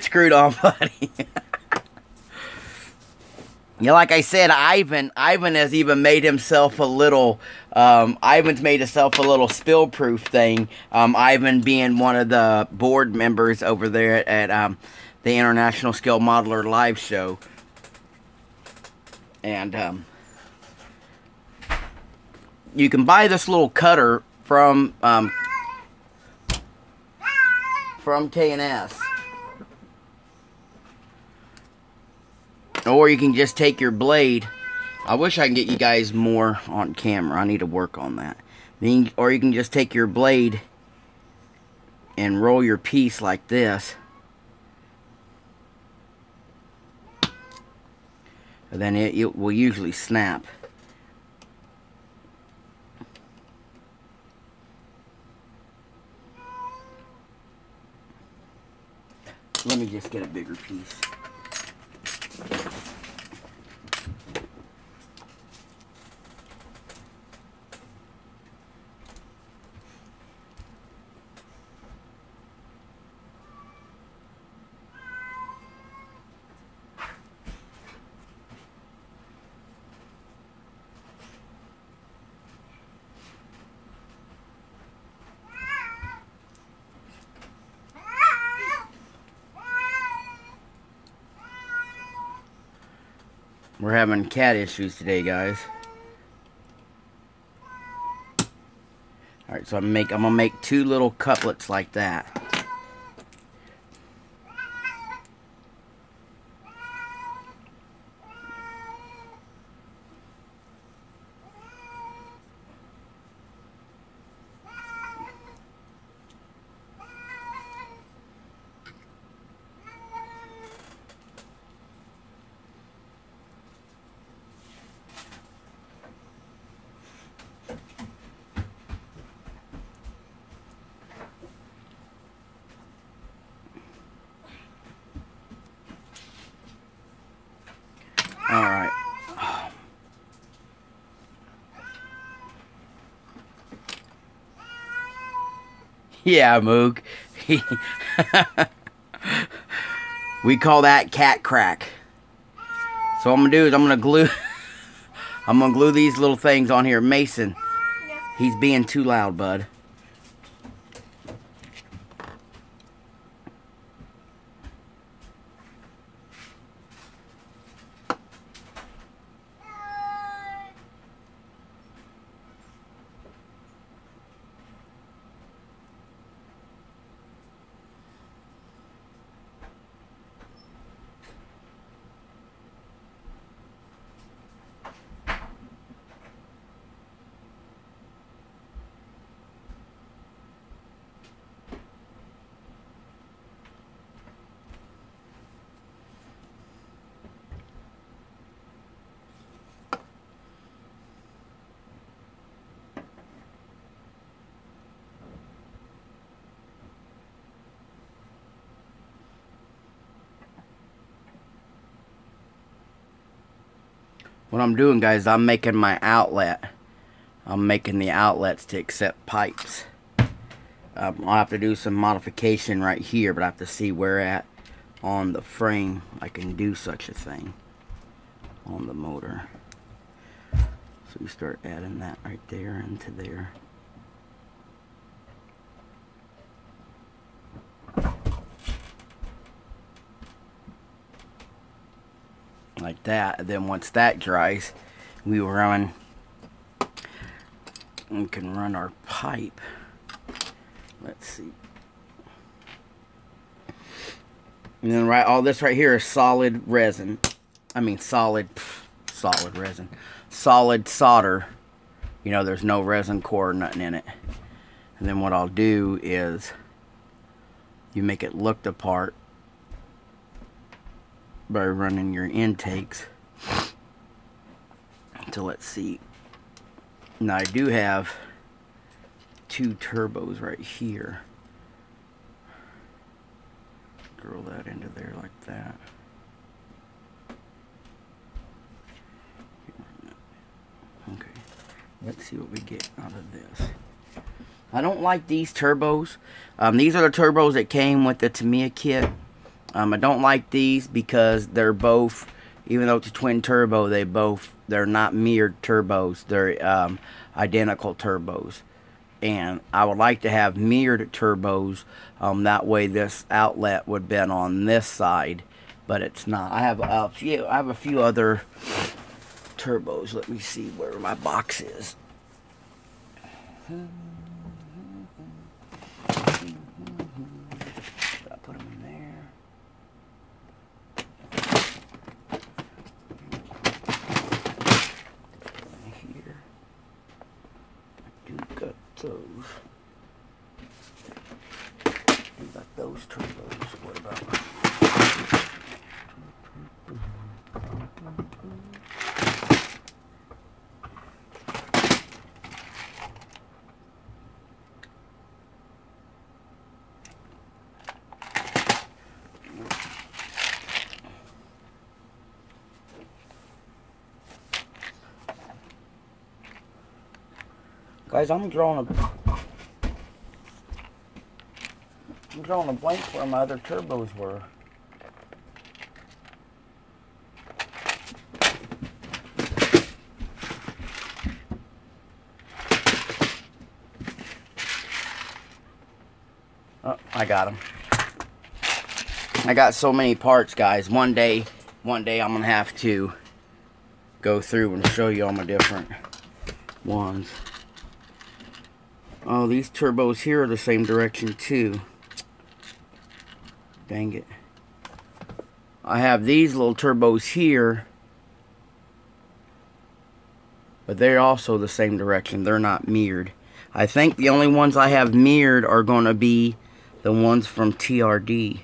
screwed on, buddy. Yeah, like I said, Ivan has even made himself a little, Ivan's made himself a little spill-proof thing. Ivan being one of the board members over there at the International Scale Modeler Live Show. And, you can buy this little cutter from K&S. Or you can just take your blade. I wish I can get you guys more on camera. I need to work on that. Or you can just take your blade and roll your piece like this. And then it will usually snap. Let me just get a bigger piece. We're having cat issues today, guys. Alright, so I'm gonna make 2 little couplets like that. Yeah, Moog. We call that cat crack. So what I'm gonna do is I'm gonna glue these little things on here. Mason, Yeah. he's being too loud, bud. What I'm doing, guys, I'm making my outlet. I'm making the outlets to accept pipes. I'll have to do some modification right here, but I have to see where at on the frame I can do such a thing on the motor. So you start adding that right there into there. Like that. And then once that dries, we can run our pipe. Let's see. And then all this right here is solid resin. I mean solid resin. Solid solder. You know, there's no resin core or nothing in it. And then what I'll do is you make it look the part by running your intakes. So let's see. Now I do have 2 turbos right here. Drill that into there like that. Okay. Let's see what we get out of this. I don't like these turbos. These are the turbos that came with the Tamiya kit. I don't like these because they're both, even though it's a twin turbo, they're not mirrored turbos. They're identical turbos. And I would like to have mirrored turbos. That way this outlet would bend on this side, but it's not. I have a few other turbos. Let me see where my box is. I put them in there. Here. I do got those. We got those turbos. What about? Guys, I'm drawing a blank where my other turbos were. Oh, I got them. I got so many parts, guys. One day I'm gonna have to go through and show you all my different ones. Oh, these turbos here are the same direction too. Dang it. I have these little turbos here, but they're also the same direction. They're not mirrored. I think the only ones I have mirrored are going to be the ones from TRD.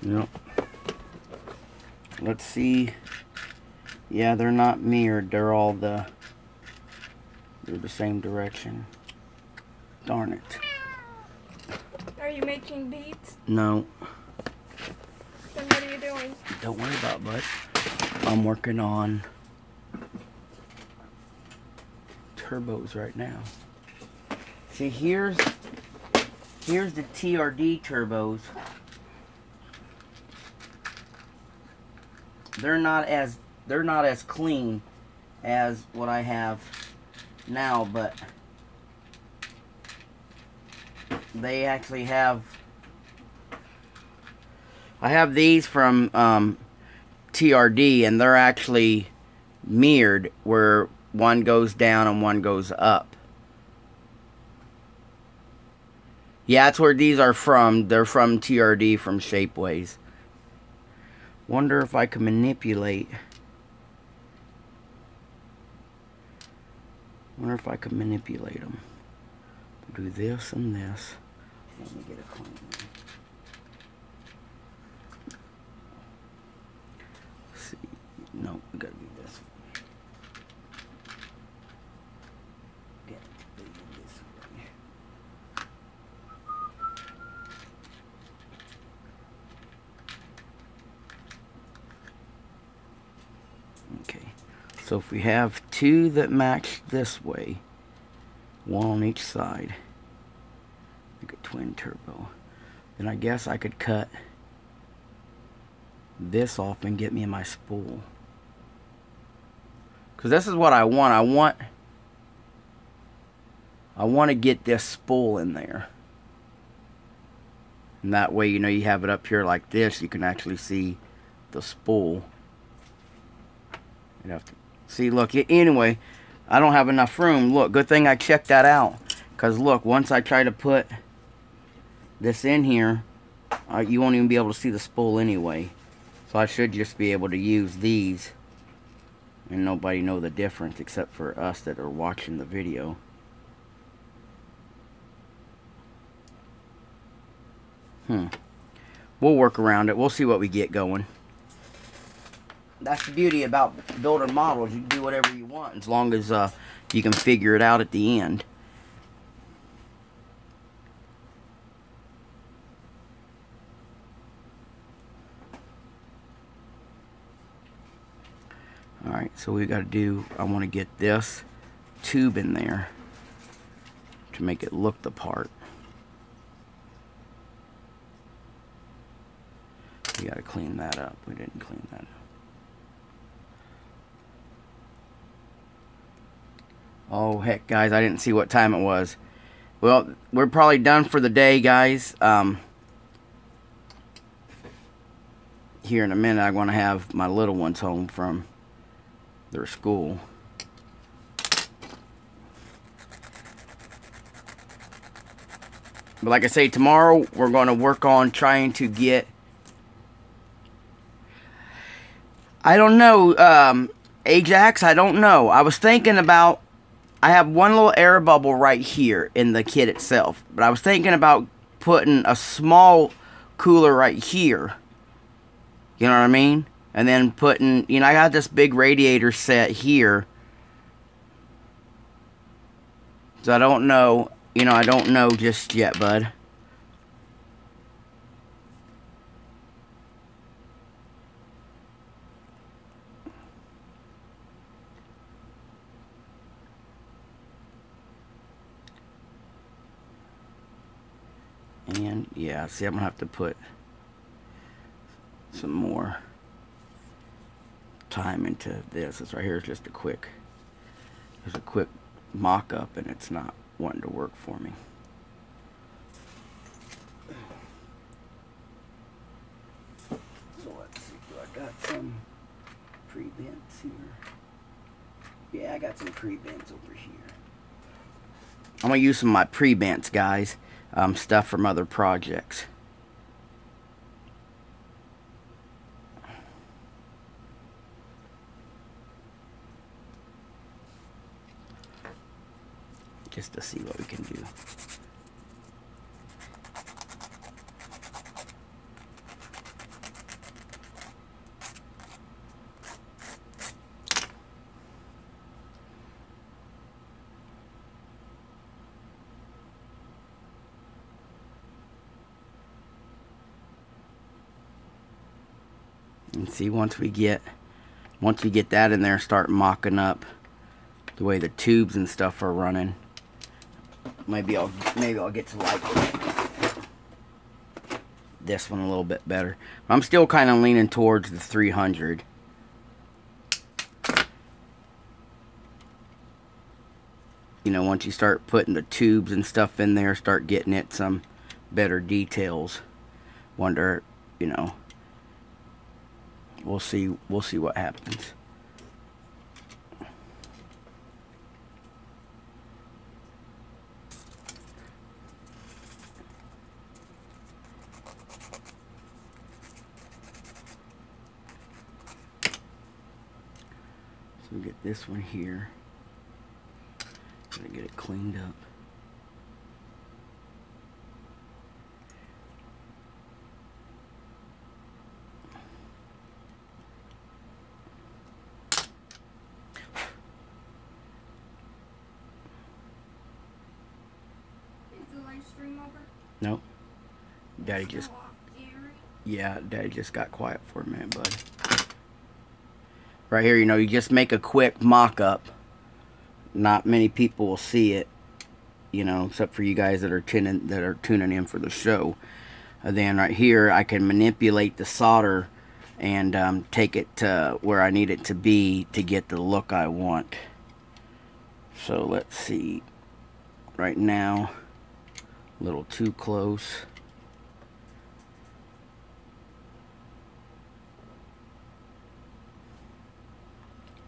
Yep. Let's see. Yeah, they're not mirrored. They're the same direction. Darn it. you making beads? No. Then what are you doing? Don't worry about it, bud. I'm working on turbos right now. See, here's the TRD turbos. They're not as clean as what I have now, but they actually have. I have these from TRD, and they're actually mirrored, where one goes down and one goes up. Yeah, that's where these are from. They're from TRD, from Shapeways. Wonder if I can manipulate. Wonder if I can manipulate them. Do this and this. Let me get a clean one. See, no, it gotta be this way. Get it this way. Okay, so if we have two that match this way, one on each side, like a twin turbo, then I guess I could cut this off and get me my spool. Because this is what I want. I want to get this spool in there. And that way, you know, you have it up here like this, you can actually see the spool. You have to see, look, anyway, I don't have enough room. Look, good thing I checked that out. Because look, once I try to put this in here, you won't even be able to see the spool anyway. So I should just be able to use these and nobody know the difference except for us that are watching the video. We'll work around it. We'll see what we get going. That's the beauty about building models. You can do whatever you want as long as you can figure it out at the end. Alright, so we got to do, I want to get this tube in there to make it look the part. We got to clean that up. We didn't clean that up. Oh, heck, guys, I didn't see what time it was. Well, we're probably done for the day, guys. Here in a minute, I'm going to have my little ones home from their school. But like I say, tomorrow we're going to work on trying to get, I don't know, Ajax, I don't know. I was thinking about, I have one little air bubble right here in the kit itself. But I was thinking about putting a small cooler right here. You know what I mean? And then putting, you know, I got this big radiator set here. So I don't know, you know, I don't know just yet, bud. And, yeah, see, I'm going to have to put some more time into this. This right here is just a quick, there's a quick mock-up, and it's not wanting to work for me. So let's see, do I got some pre-bents here? Yeah, I got some pre-bents over here. I'm going to use some of my pre-bents, guys. Stuff from other projects. Just to see what we can do. And see, once we get that in there, start mocking up the way the tubes and stuff are running. Maybe I'll get to like this one a little bit better. I'm still kind of leaning towards the 300. You know, once you start putting the tubes and stuff in there, start getting it some better details. Wonder, you know, we'll see what happens. So we get this one here. Gotta get it cleaned up. Stream over? Nope. Daddy just... Yeah, Daddy just got quiet for a minute, bud. Right here, you know, you just make a quick mock-up. Not many people will see it, you know, except for you guys that are tuning in for the show. And then right here, I can manipulate the solder and take it to where I need it to be to get the look I want. So let's see. Right now, a little too close.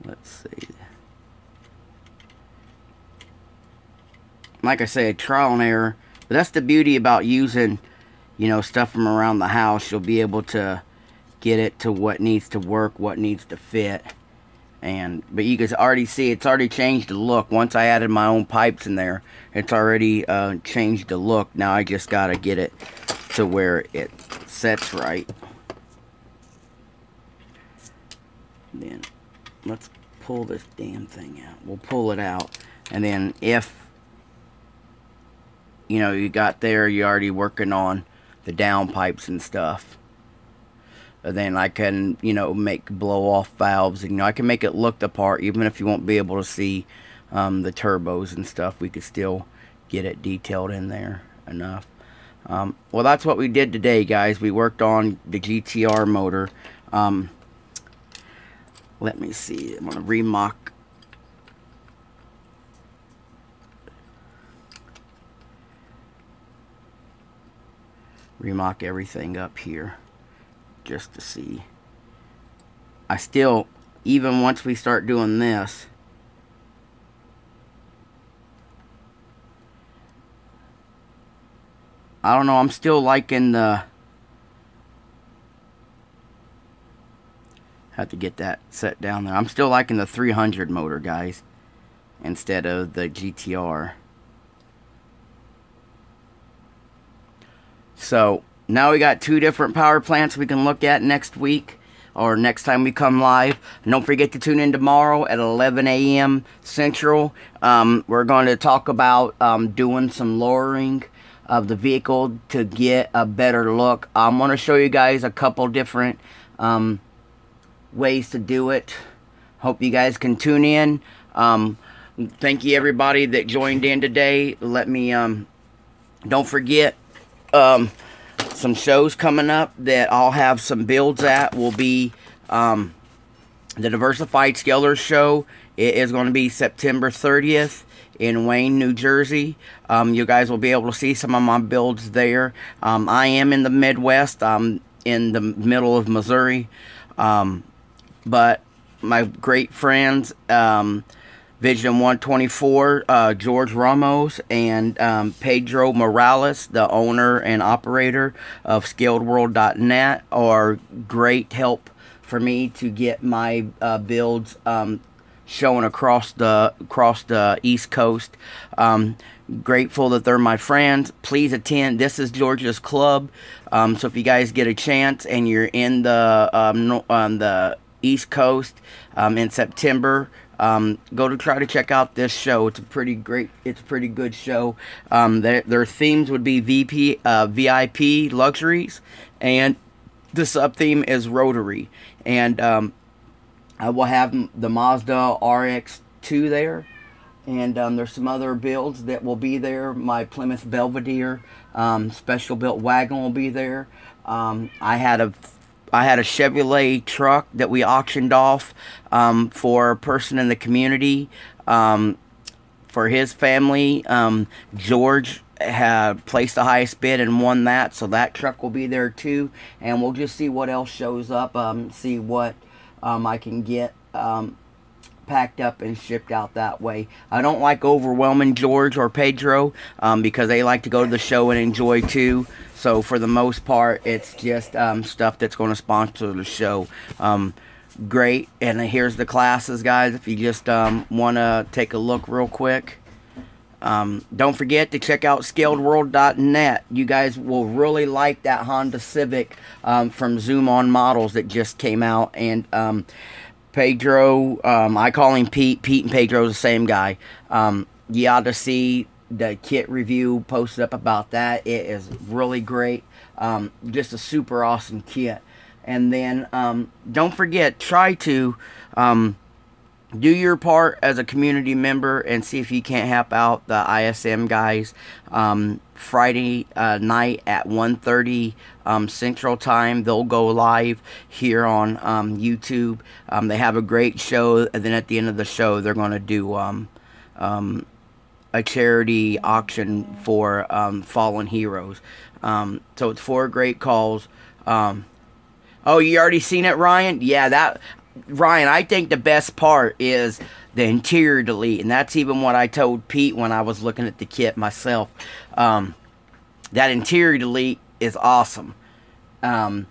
Let's see. Like I say, trial and error. But that's the beauty about using, you know, stuff from around the house. You'll be able to get it to what needs to work, what needs to fit. But you can already see it's already changed the look. Once I added my own pipes in there, it's already changed the look. Now I just got to get it to where it sets right. Then let's pull this damn thing out. We'll pull it out. And then if, you know, you got there, you're already working on the down pipes and stuff. And then I can, you know, make blow-off valves. And, you know, I can make it look the part, even if you won't be able to see the turbos and stuff. We could still get it detailed in there enough. Well, that's what we did today, guys. We worked on the GTR motor. Let me see. I'm going to remock. Remock everything up here. Just to see. I still, even once we start doing this, I don't know, I'm still liking the, have to get that set down there. I'm still liking the 300 motor, guys, instead of the GTR. So now we got two different power plants we can look at next week or next time we come live. And don't forget to tune in tomorrow at 11 a.m. Central. We're going to talk about doing some lowering of the vehicle to get a better look. I'm going to show you guys a couple different ways to do it. Hope you guys can tune in. Thank you everybody that joined in today. Let me don't forget some shows coming up that I'll have some builds at will be the Diversified Scalers show. It is going to be September 30th in Wayne, New Jersey. You guys will be able to see some of my builds there. I am in the Midwest. I'm in the middle of Missouri. But my great friends, Vision 124, George Ramos, and Pedro Morales, the owner and operator of ScaledWorld.net, are great help for me to get my builds showing across the East Coast. Grateful that they're my friends. Please attend. This is George's Club. So if you guys get a chance and you're in the East Coast in September, go to try to check out this show. It's a pretty good show. Their themes would be VIP luxuries, and the sub theme is Rotary, and I will have the Mazda RX-2 there, and there's some other builds that will be there. My Plymouth Belvedere special built wagon will be there. I had a Chevrolet truck that we auctioned off for a person in the community, for his family. George had placed the highest bid and won that, so that truck will be there too. And we'll just see what else shows up, see what I can get packed up and shipped out that way. I don't like overwhelming George or Pedro because they like to go to the show and enjoy too. So for the most part, it's just stuff that's going to sponsor the show. Great. And here's the classes, guys, if you just want to take a look real quick. Don't forget to check out scaledworld.net. You guys will really like that Honda Civic from Zoom On Models that just came out. And Pedro, I call him Pete. Pete and Pedro is the same guy. You ought to see the kit review posted up about that. It is really great. Just a super awesome kit. And then don't forget, try to do your part as a community member and see if you can't help out the ISM guys Friday night at 1:30 Central Time. They'll go live here on YouTube. They have a great show, and then at the end of the show, they're going to do a charity auction for fallen heroes. So it's 4 great calls. Oh, you already seen it, Ryan? Yeah, Ryan, I think the best part is the interior delete, and that's even what I told Pete when I was looking at the kit myself. That interior delete is awesome. And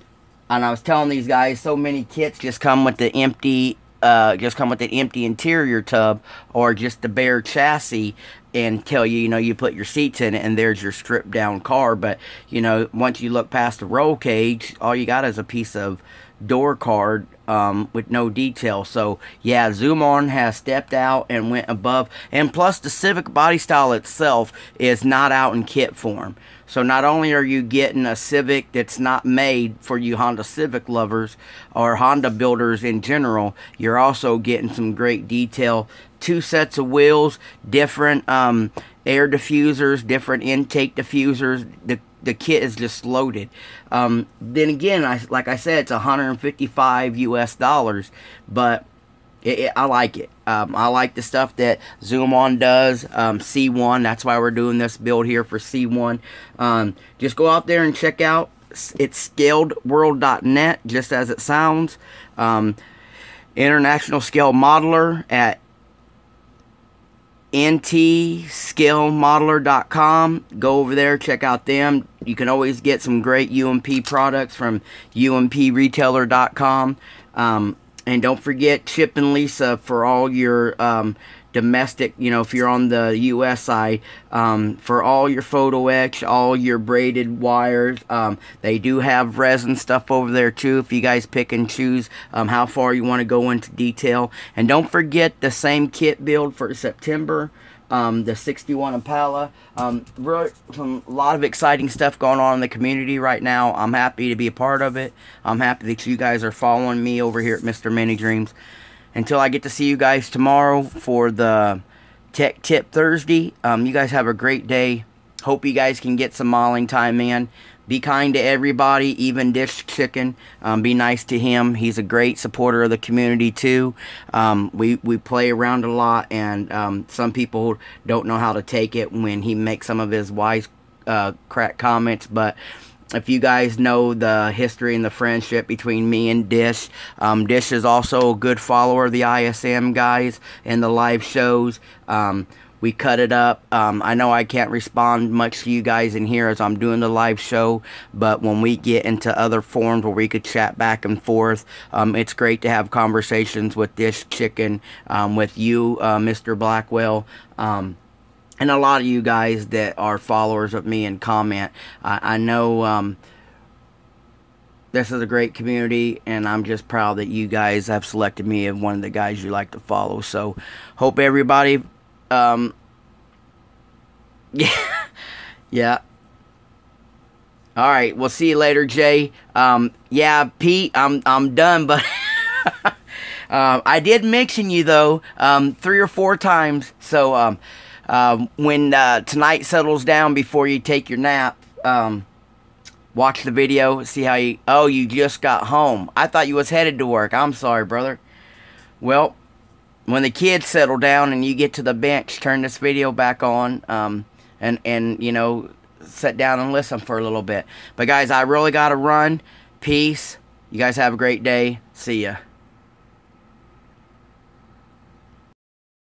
I was telling these guys, so many kits just come with the empty interior tub or just the bare chassis, and tell you, you put your seats in it and there's your stripped down car. But once you look past the roll cage, all you got is a piece of door card with no detail. So yeah, Zoom On has stepped out and went above, and plus the Civic body style itself is not out in kit form. So not only are you getting a Civic that's not made for you Honda Civic lovers or Honda builders in general, you're also getting some great detail. 2 sets of wheels, different air diffusers, different intake diffusers. The kit is just loaded. Then again, like I said, it's $155 US, but I like it. I like the stuff that Zoom On does. C1, that's why we're doing this build here for C1. Just go out there and check out. It's scaledworld.net, just as it sounds. International Scale Modeler at ntscalemodeler.com. Go over there, check out them. You can always get some great UMP products from umpresretailer.com. And don't forget Chip and Lisa for all your domestic, if you're on the US side, for all your photo etch, all your braided wires. They do have resin stuff over there too, if you guys pick and choose how far you want to go into detail. And don't forget the same kit build for September, the 61 Impala. Really, a lot of exciting stuff going on in the community right now. I'm happy to be a part of it. I'm happy that you guys are following me over here at Mr. Mini Dreams. Until I get to see you guys tomorrow for the Tech Tip Thursday, you guys have a great day. Hope you guys can get some modeling time in. Be kind to everybody, even Dish Chicken. Be nice to him. He's a great supporter of the community too. We play around a lot, and some people don't know how to take it when he makes some of his wise crack comments. But if you guys know the history and the friendship between me and Dish, Dish is also a good follower of the ISM guys and the live shows. We cut it up. I know I can't respond much to you guys in here as I'm doing the live show, but when we get into other forums where we could chat back and forth, it's great to have conversations with Dish Chicken, with you, Mr. Blackwell, and a lot of you guys that are followers of me and comment. I know this is a great community, and I'm just proud that you guys have selected me as one of the guys you like to follow. So, hope everybody, yeah, All right, we'll see you later, Jay. Yeah, Pete, I'm done, but I did mention you though 3 or 4 times. So when tonight settles down before you take your nap, watch the video, see how you. Oh, you just got home. I thought you was headed to work. I'm sorry, brother. Well, when the kids settle down and you get to the bench, turn this video back on, and you know, sit down and listen for a little bit. But guys, I really gotta run. Peace. You guys have a great day. See ya.